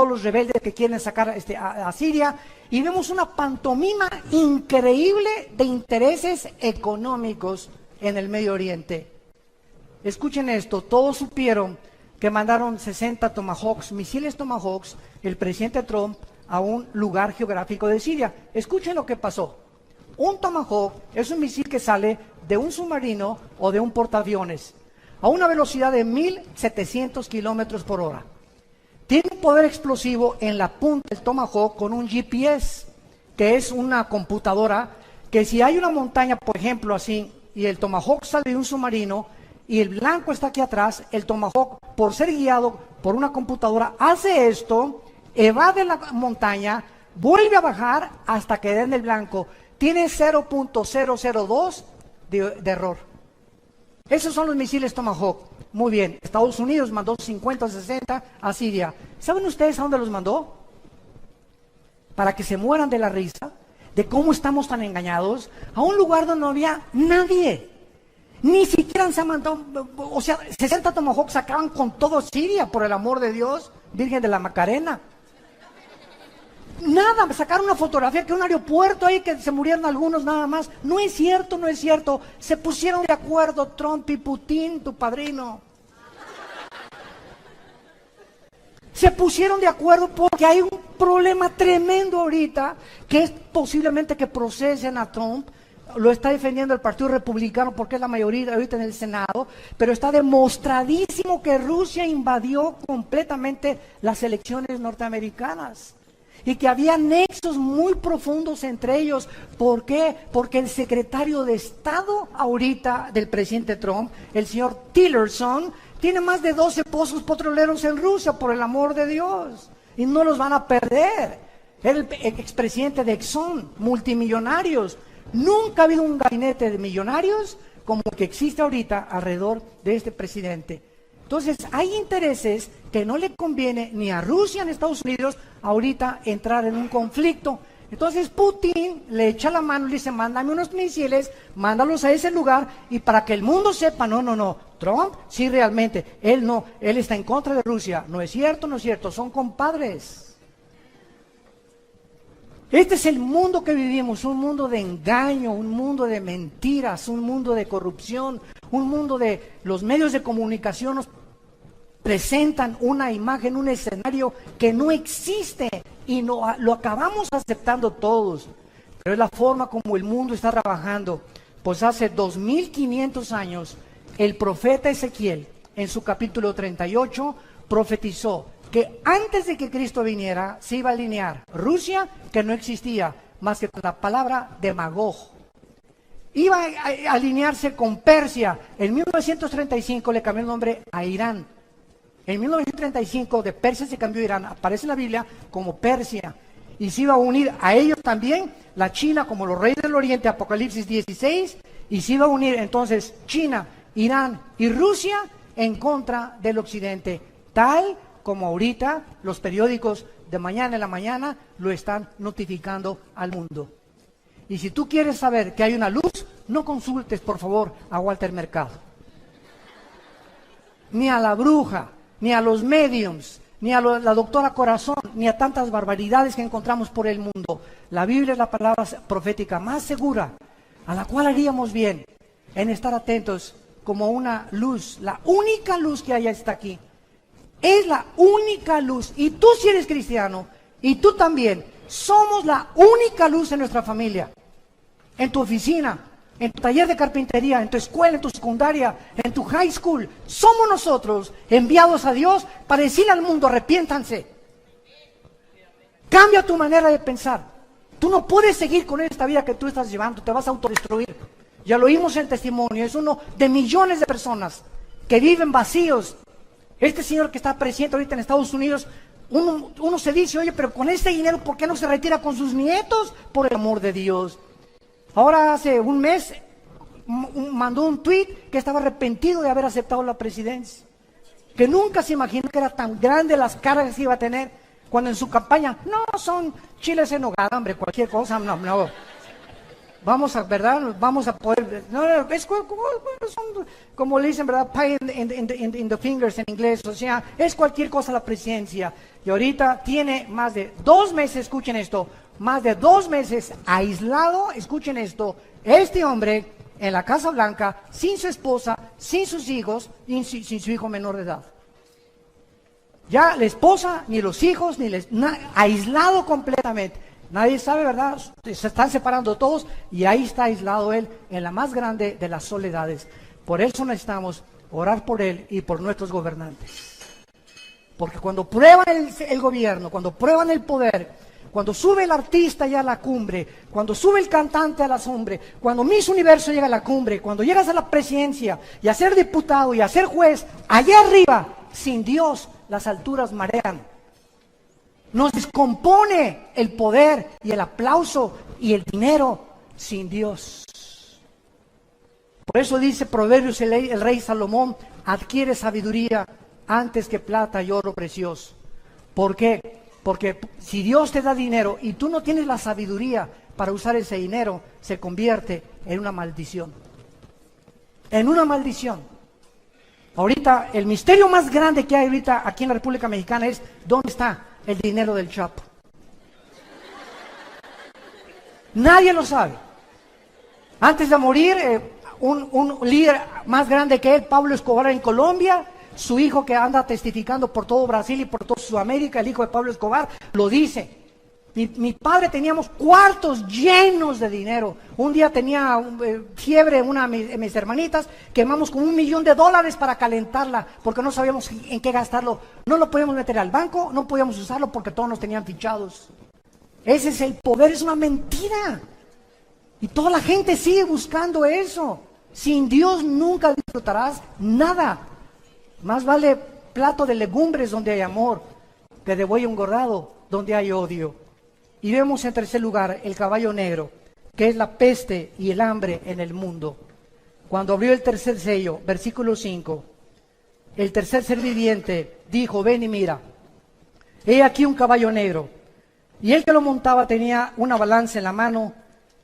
los rebeldes que quieren sacar a Siria, y vemos una pantomima increíble de intereses económicos en el Medio Oriente. Escuchen esto, todos supieron que mandaron 60 Tomahawks, misiles Tomahawks, el presidente Trump, a un lugar geográfico de Siria. Escuchen lo que pasó. Un Tomahawk es un misil que sale de un submarino o de un portaaviones a una velocidad de 1.700 kilómetros por hora. Tiene un poder explosivo en la punta del Tomahawk con un GPS, que es una computadora que si hay una montaña, por ejemplo, así, y el Tomahawk sale de un submarino y el blanco está aquí atrás, el Tomahawk, por ser guiado por una computadora, hace esto, evade la montaña, vuelve a bajar hasta que den el blanco. Tiene 0.002 de error. Esos son los misiles Tomahawk. Muy bien, Estados Unidos mandó 50 o 60 a Siria. ¿Saben ustedes a dónde los mandó? Para que se mueran de la risa, de cómo estamos tan engañados, a un lugar donde no había nadie. Ni siquiera se mandó, o sea, 60 Tomahawks acaban con todo Siria, por el amor de Dios, Virgen de la Macarena. Nada, sacaron una fotografía que un aeropuerto ahí que se murieron algunos nada más. No es cierto, no es cierto. Se pusieron de acuerdo Trump y Putin, tu padrino. Se pusieron de acuerdo porque hay un problema tremendo ahorita, que es posiblemente que procesen a Trump. Lo está defendiendo el Partido Republicano porque es la mayoría ahorita en el Senado, pero está demostradísimo que Rusia invadió completamente las elecciones norteamericanas. Y que había nexos muy profundos entre ellos. ¿Por qué? Porque el secretario de Estado ahorita del presidente Trump, el señor Tillerson, tiene más de 12 pozos petroleros en Rusia, por el amor de Dios. Y no los van a perder. Era el expresidente de Exxon, multimillonarios. Nunca ha habido un gabinete de millonarios como el que existe ahorita alrededor de este presidente. Entonces, hay intereses que no le conviene ni a Rusia ni a Estados Unidos ahorita entrar en un conflicto. Entonces, Putin le echa la mano y le dice, mándame unos misiles, mándalos a ese lugar, y para que el mundo sepa, no, Trump, sí realmente, él no, él está en contra de Rusia. No es cierto, son compadres. Este es el mundo que vivimos, un mundo de engaño, un mundo de mentiras, un mundo de corrupción, un mundo de los medios de comunicación nos presentan una imagen, un escenario que no existe y no, lo acabamos aceptando todos. Pero es la forma como el mundo está trabajando. Pues hace 2500 años el profeta Ezequiel en su capítulo 38 profetizó que antes de que Cristo viniera se iba a alinear Rusia, que no existía más que con la palabra demagog. Iba a alinearse con Persia. En 1935 le cambió el nombre a Irán. En 1935 de Persia se cambió a Irán. Aparece en la Biblia como Persia. Y se iba a unir a ellos también la China como los reyes del Oriente, Apocalipsis 16. Y se iba a unir entonces China, Irán y Rusia en contra del Occidente. Tal como ahorita los periódicos de mañana en la mañana lo están notificando al mundo. Y si tú quieres saber que hay una luz, no consultes, por favor, a Walter Mercado. Ni a la bruja, ni a los mediums, ni a la doctora Corazón, ni a tantas barbaridades que encontramos por el mundo. La Biblia es la palabra profética más segura, a la cual haríamos bien en estar atentos como una luz. La única luz que hay está aquí. Es la única luz. Y tú, si eres cristiano, y tú también, somos la única luz en nuestra familia. En tu oficina, en tu taller de carpintería, en tu escuela, en tu secundaria, en tu high school. Somos nosotros enviados a Dios para decirle al mundo, arrepiéntanse. Cambia tu manera de pensar. Tú no puedes seguir con esta vida que tú estás llevando, te vas a autodestruir. Ya lo oímos en el testimonio, es uno de millones de personas que viven vacíos. Este señor que está presidente ahorita en Estados Unidos, uno se dice, oye, pero con este dinero, ¿por qué no se retira con sus nietos? Por el amor de Dios. Ahora hace un mes mandó un tweet que estaba arrepentido de haber aceptado la presidencia. Que nunca se imaginó que era tan grande las cargas que iba a tener cuando en su campaña, no, son chiles en nogada, hombre, cualquier cosa, no. Vamos a, ¿verdad? Vamos a poder, no, es como le dicen, ¿verdad? Pie in the fingers en inglés, o sea, es cualquier cosa la presidencia. Y ahorita tiene más de 2 meses, escuchen esto, más de 2 meses aislado, escuchen esto, este hombre en la Casa Blanca, sin su esposa, sin sus hijos y sin su hijo menor de edad. Ya la esposa, ni los hijos, aislado completamente. Nadie sabe, ¿verdad? Se están separando todos y ahí está aislado él en la más grande de las soledades. Por eso necesitamos orar por él y por nuestros gobernantes. Porque cuando prueban el gobierno, cuando prueban el poder, cuando sube el artista ya a la cumbre, cuando sube el cantante a la cumbre, cuando Miss Universo llega a la cumbre, cuando llegas a la presidencia y a ser diputado y a ser juez, allá arriba, sin Dios, las alturas marean. Nos descompone el poder y el aplauso y el dinero sin Dios. Por eso dice Proverbios el rey Salomón, adquiere sabiduría antes que plata y oro precioso. ¿Por qué? Porque si Dios te da dinero y tú no tienes la sabiduría para usar ese dinero, se convierte en una maldición. En una maldición. Ahorita, el misterio más grande que hay ahorita aquí en la República Mexicana es ¿dónde está el dinero del Chapo? Nadie lo sabe. Antes de morir, un líder más grande que él, Pablo Escobar en Colombia, su hijo que anda testificando por todo Brasil y por toda Sudamérica, el hijo de Pablo Escobar, lo dice. Mi padre teníamos cuartos llenos de dinero. Un día tenía fiebre una de mis hermanitas, quemamos como $1 millón para calentarla, porque no sabíamos en qué gastarlo. No lo podíamos meter al banco, no podíamos usarlo porque todos nos tenían fichados. Ese es el poder, es una mentira. Y toda la gente sigue buscando eso. Sin Dios nunca disfrutarás nada. Más vale plato de legumbres donde hay amor, que de buey engordado donde hay odio. Y vemos en tercer lugar el caballo negro, que es la peste y el hambre en el mundo. Cuando abrió el tercer sello, versículo 5, el tercer ser viviente dijo, ven y mira, he aquí un caballo negro. Y el que lo montaba tenía una balanza en la mano,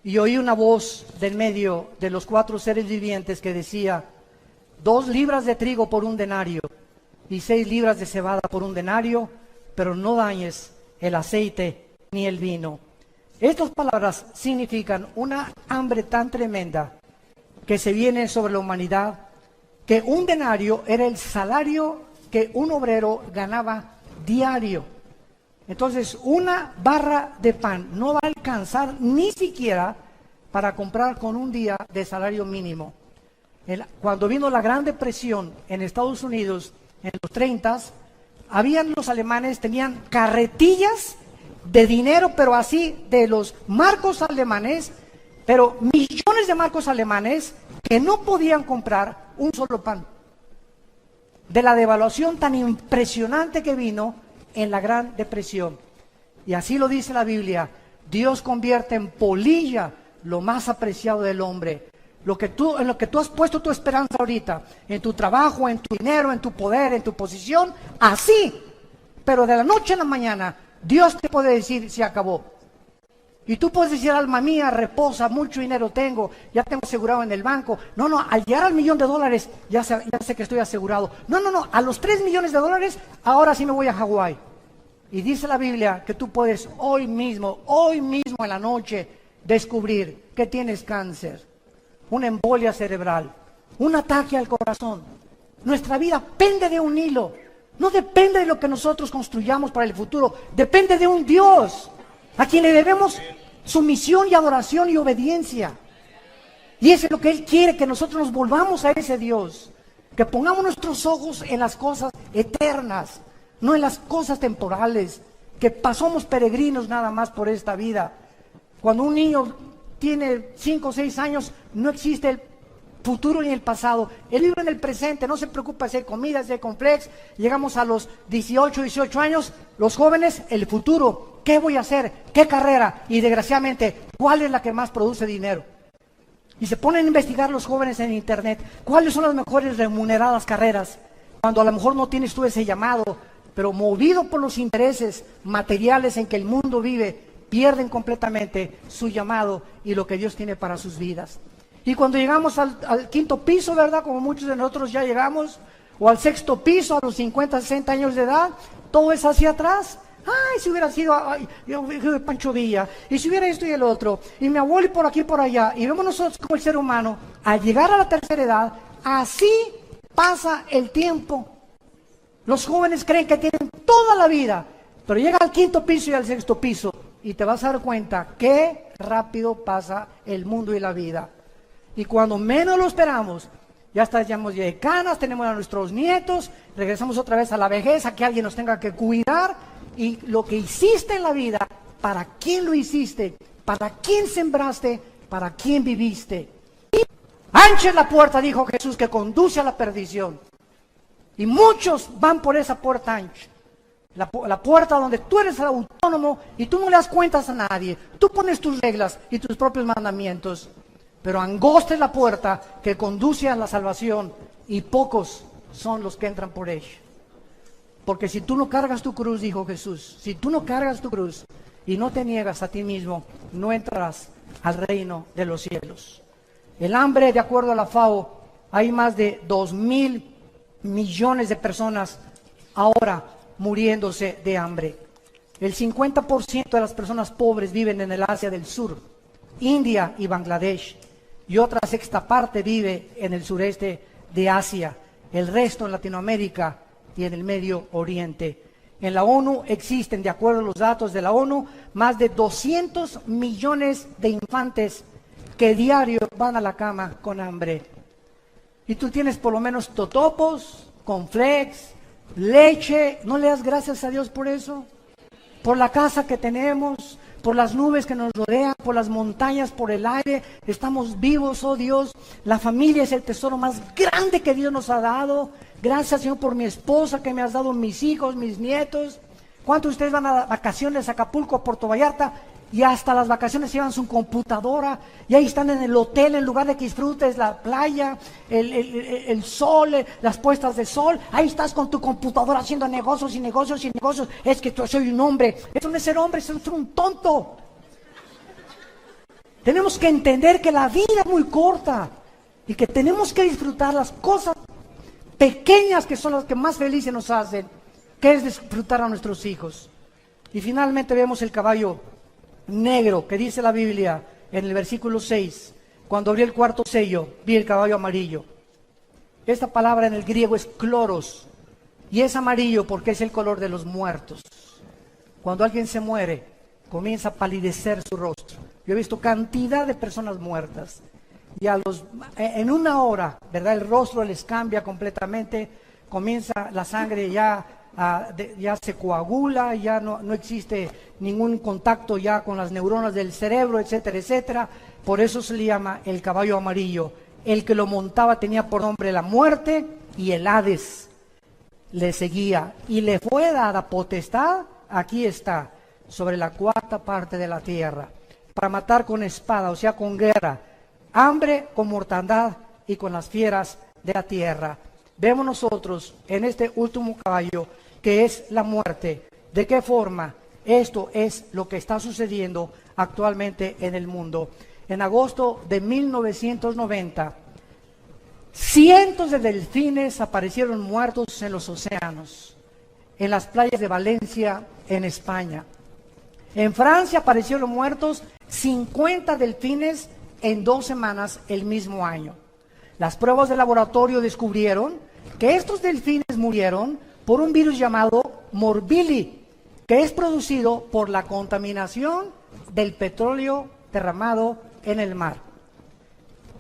y oí una voz del medio de los 4 seres vivientes que decía, 2 libras de trigo por 1 denario, y 6 libras de cebada por 1 denario, pero no dañes el aceite ni el vino. Estas palabras significan una hambre tan tremenda que se viene sobre la humanidad, que 1 denario era el salario que un obrero ganaba diario. Entonces, 1 barra de pan no va a alcanzar ni siquiera para comprar con 1 día de salario mínimo. Cuando vino la Gran Depresión en Estados Unidos, en los 30s, los alemanes tenían carretillas de dinero, pero así, de los marcos alemanes, pero millones de marcos alemanes que no podían comprar un solo pan. De la devaluación tan impresionante que vino en la Gran Depresión. Y así lo dice la Biblia, Dios convierte en polilla lo más apreciado del hombre. En lo que tú has puesto tu esperanza ahorita, en tu trabajo, en tu dinero, en tu poder, en tu posición, así, pero de la noche a la mañana, Dios te puede decir, se acabó. Y tú puedes decir, alma mía, reposa, mucho dinero tengo, ya tengo asegurado en el banco. No, al llegar al $1 millón, ya sé que estoy asegurado. No, a los $3 millones, ahora sí me voy a Hawái. Y dice la Biblia que tú puedes hoy mismo en la noche, descubrir que tienes cáncer, una embolia cerebral, un ataque al corazón. Nuestra vida pende de un hilo. No depende de lo que nosotros construyamos para el futuro, depende de un Dios a quien le debemos sumisión y adoración y obediencia. Y eso es lo que Él quiere, que nosotros nos volvamos a ese Dios, que pongamos nuestros ojos en las cosas eternas, no en las cosas temporales, que pasamos peregrinos nada más por esta vida. Cuando un niño tiene 5 o 6 años, no existe el futuro ni el pasado. Él vive en el presente, no se preocupa si hay comida, si hay complex. Llegamos a los 18 años, los jóvenes, el futuro. ¿Qué voy a hacer? ¿Qué carrera? Y desgraciadamente, ¿cuál es la que más produce dinero? Y se ponen a investigar los jóvenes en internet. ¿Cuáles son las mejores remuneradas carreras? Cuando a lo mejor no tienes tú ese llamado, pero movido por los intereses materiales en que el mundo vive, pierden completamente su llamado y lo que Dios tiene para sus vidas. Y cuando llegamos al 5.º piso, ¿verdad? Como muchos de nosotros ya llegamos, o al 6.º piso, a los 50, 60 años de edad, todo es hacia atrás. Ay, si hubiera sido Pancho Villa, y si hubiera esto y el otro, y mi abuelo y por aquí y por allá, y vemos nosotros como el ser humano, al llegar a la tercera edad, así pasa el tiempo. Los jóvenes creen que tienen toda la vida, pero llega al 5.º piso y al 6.º piso, y te vas a dar cuenta qué rápido pasa el mundo y la vida. Y cuando menos lo esperamos, Ya estamos de canas, tenemos a nuestros nietos, regresamos otra vez a la vejez, a que alguien nos tenga que cuidar. Y lo que hiciste en la vida, ¿para quién lo hiciste? ¿Para quién sembraste? ¿Para quién viviste? Ancha es la puerta, dijo Jesús, que conduce a la perdición. Y muchos van por esa puerta ancha. La puerta donde tú eres autónomo y tú no le das cuentas a nadie. Tú pones tus reglas y tus propios mandamientos. Pero angosta es la puerta que conduce a la salvación y pocos son los que entran por ella. Porque si tú no cargas tu cruz, dijo Jesús, si tú no cargas tu cruz y no te niegas a ti mismo, no entrarás al reino de los cielos. El hambre, de acuerdo a la FAO, hay más de 2.000 millones de personas ahora muriéndose de hambre. El 50% de las personas pobres viven en el Asia del Sur, India y Bangladesh, y otra sexta parte vive en el sureste de Asia, el resto en Latinoamérica y en el Medio Oriente. En la ONU existen, de acuerdo a los datos de la ONU, más de 200 millones de infantes que diario van a la cama con hambre. Y tú tienes por lo menos totopos, cornflakes, leche. ¿No le das gracias a Dios por eso? Por la casa que tenemos, por las nubes que nos rodean, por las montañas, por el aire. Estamos vivos, oh Dios. La familia es el tesoro más grande que Dios nos ha dado. Gracias, Señor, por mi esposa que me has dado, mis hijos, mis nietos. ¿Cuántos de ustedes van a vacaciones a Acapulco, a Puerto Vallarta? Y hasta las vacaciones llevan su computadora y ahí están en el hotel en lugar de que disfrutes la playa, el sol, las puestas de sol. Ahí estás con tu computadora haciendo negocios y negocios y negocios. Es que yo soy un hombre. Eso no es ser hombre, eso es ser un tonto. Tenemos que entender que la vida es muy corta y que tenemos que disfrutar las cosas pequeñas que son las que más felices nos hacen, que es disfrutar a nuestros hijos. Y finalmente vemos el caballo negro, que dice la Biblia en el versículo 6, cuando abrí el cuarto sello, vi el caballo amarillo. Esta palabra en el griego es kloros, y es amarillo porque es el color de los muertos. Cuando alguien se muere, comienza a palidecer su rostro. Yo he visto cantidad de personas muertas, y en una hora, ¿verdad? El rostro les cambia completamente, comienza la sangre ya se coagula, ya no existe ningún contacto ya con las neuronas del cerebro, etcétera, etcétera. Por eso se le llama el caballo amarillo. El que lo montaba tenía por nombre la muerte, y el Hades le seguía, y le fue dada potestad, aquí está, sobre la cuarta parte de la tierra, para matar con espada, o sea, con guerra, hambre, con mortandad y con las fieras de la tierra. Vemos nosotros en este último caballo que es la muerte. ¿De qué forma? Esto es lo que está sucediendo actualmente en el mundo. En agosto de 1990, cientos de delfines aparecieron muertos en los océanos, en las playas de Valencia, en España. En Francia aparecieron muertos 50 delfines en 2 semanas el mismo año. Las pruebas de laboratorio descubrieron que estos delfines murieron por un virus llamado Morbilli, que es producido por la contaminación del petróleo derramado en el mar.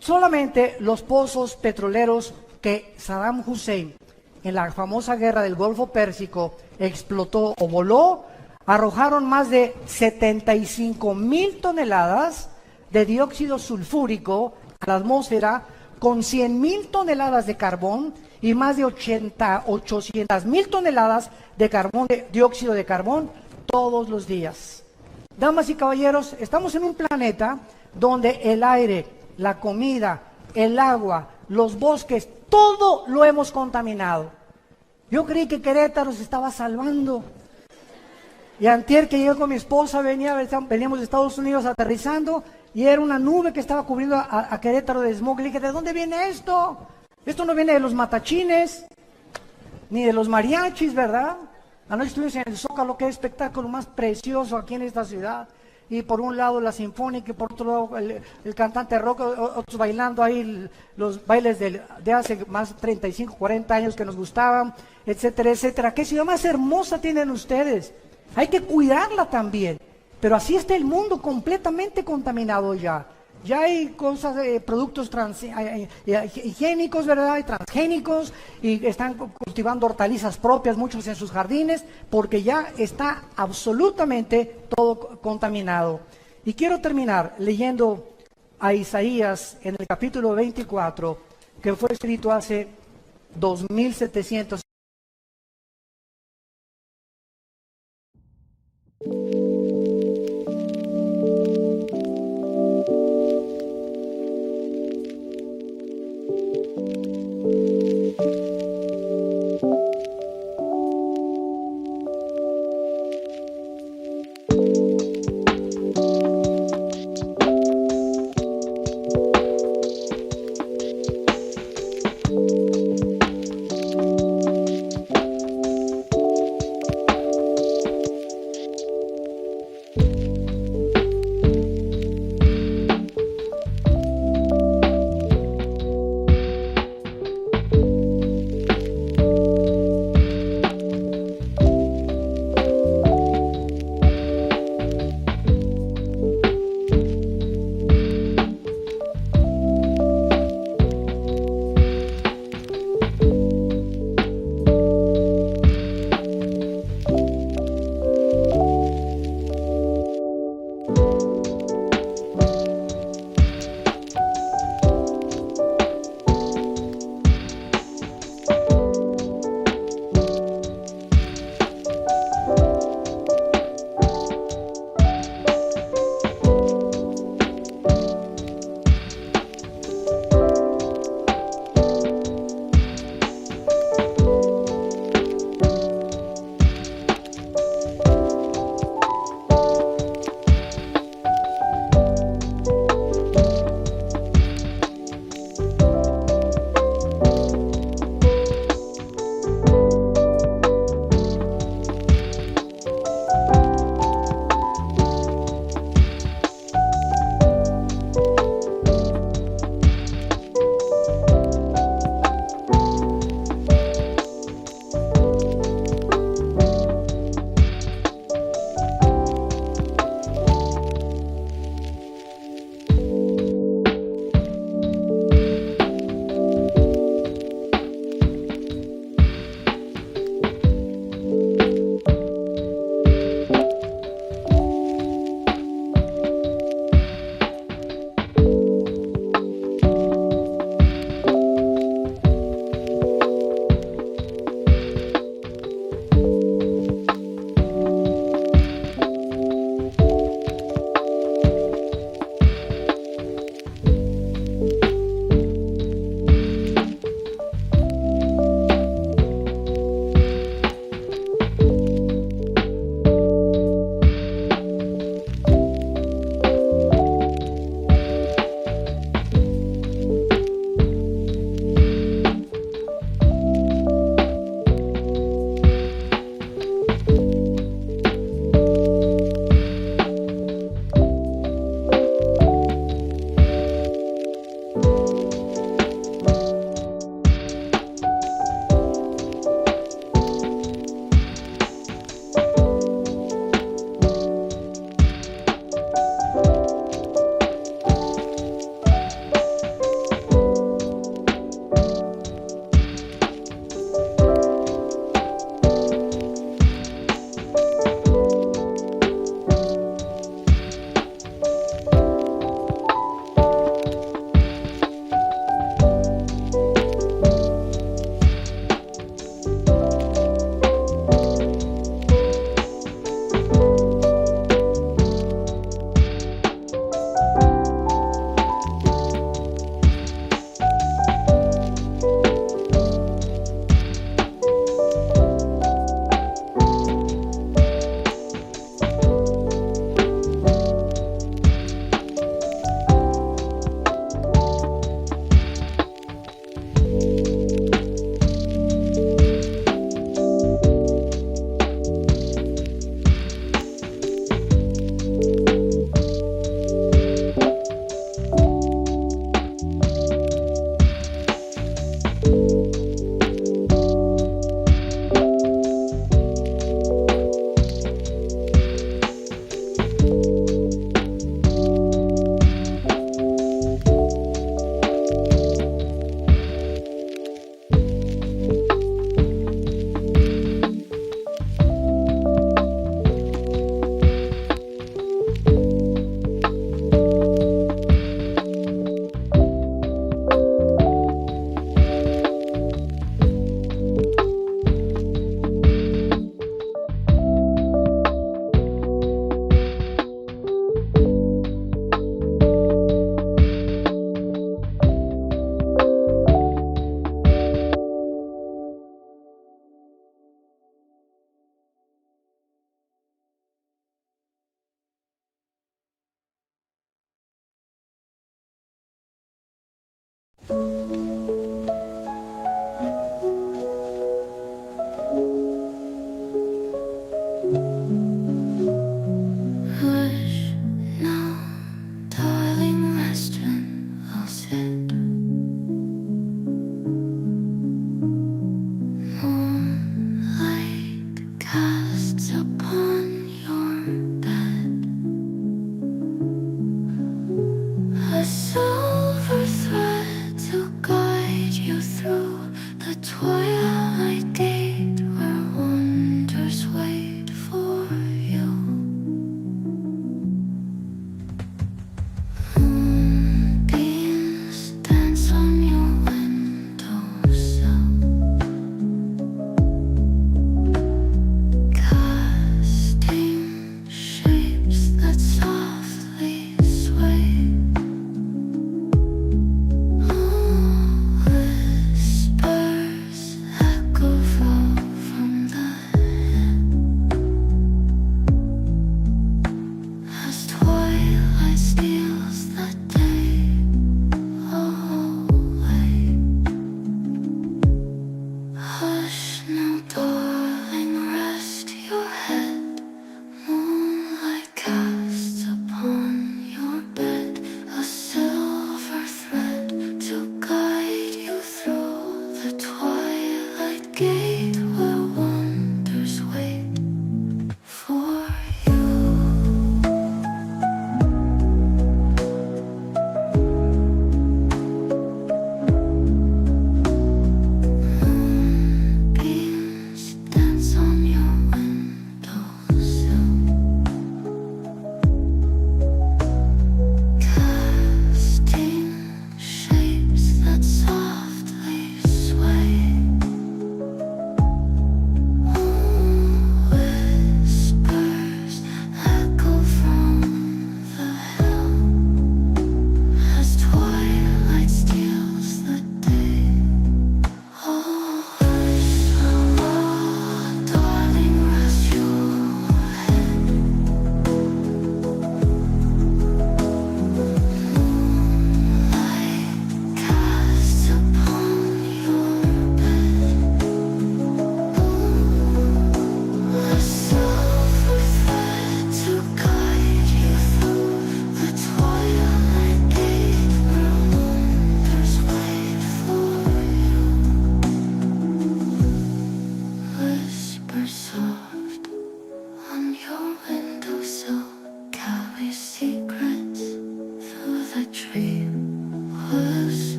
Solamente los pozos petroleros que Saddam Hussein en la famosa guerra del Golfo Pérsico explotó o voló, arrojaron más de 75,000 toneladas de dióxido sulfúrico a la atmósfera, con 100,000 toneladas de carbón y más de 800,000 toneladas de dióxido de carbón todos los días. Damas y caballeros, estamos en un planeta donde el aire, la comida, el agua, los bosques, todo lo hemos contaminado. Yo creí que Querétaro se estaba salvando. Y antier que llegué con mi esposa, veníamos de Estados Unidos aterrizando, y era una nube que estaba cubriendo a Querétaro de smog. Le dije, ¿de dónde viene esto? Esto no viene de los matachines, ni de los mariachis, ¿verdad? Anoche estuvimos en el Zócalo, que espectáculo más precioso aquí en esta ciudad. Y por un lado la sinfónica, y por otro lado el cantante rock, otros bailando ahí los bailes de hace más de 35, 40 años que nos gustaban, etcétera, etcétera. ¿Qué ciudad más hermosa tienen ustedes? Hay que cuidarla también. Pero así está el mundo completamente contaminado ya. Ya hay cosas, productos higiénicos, ¿verdad? Y transgénicos, y están cultivando hortalizas propias, muchos en sus jardines, porque ya está absolutamente todo contaminado. Y quiero terminar leyendo a Isaías en el capítulo 24, que fue escrito hace 2700.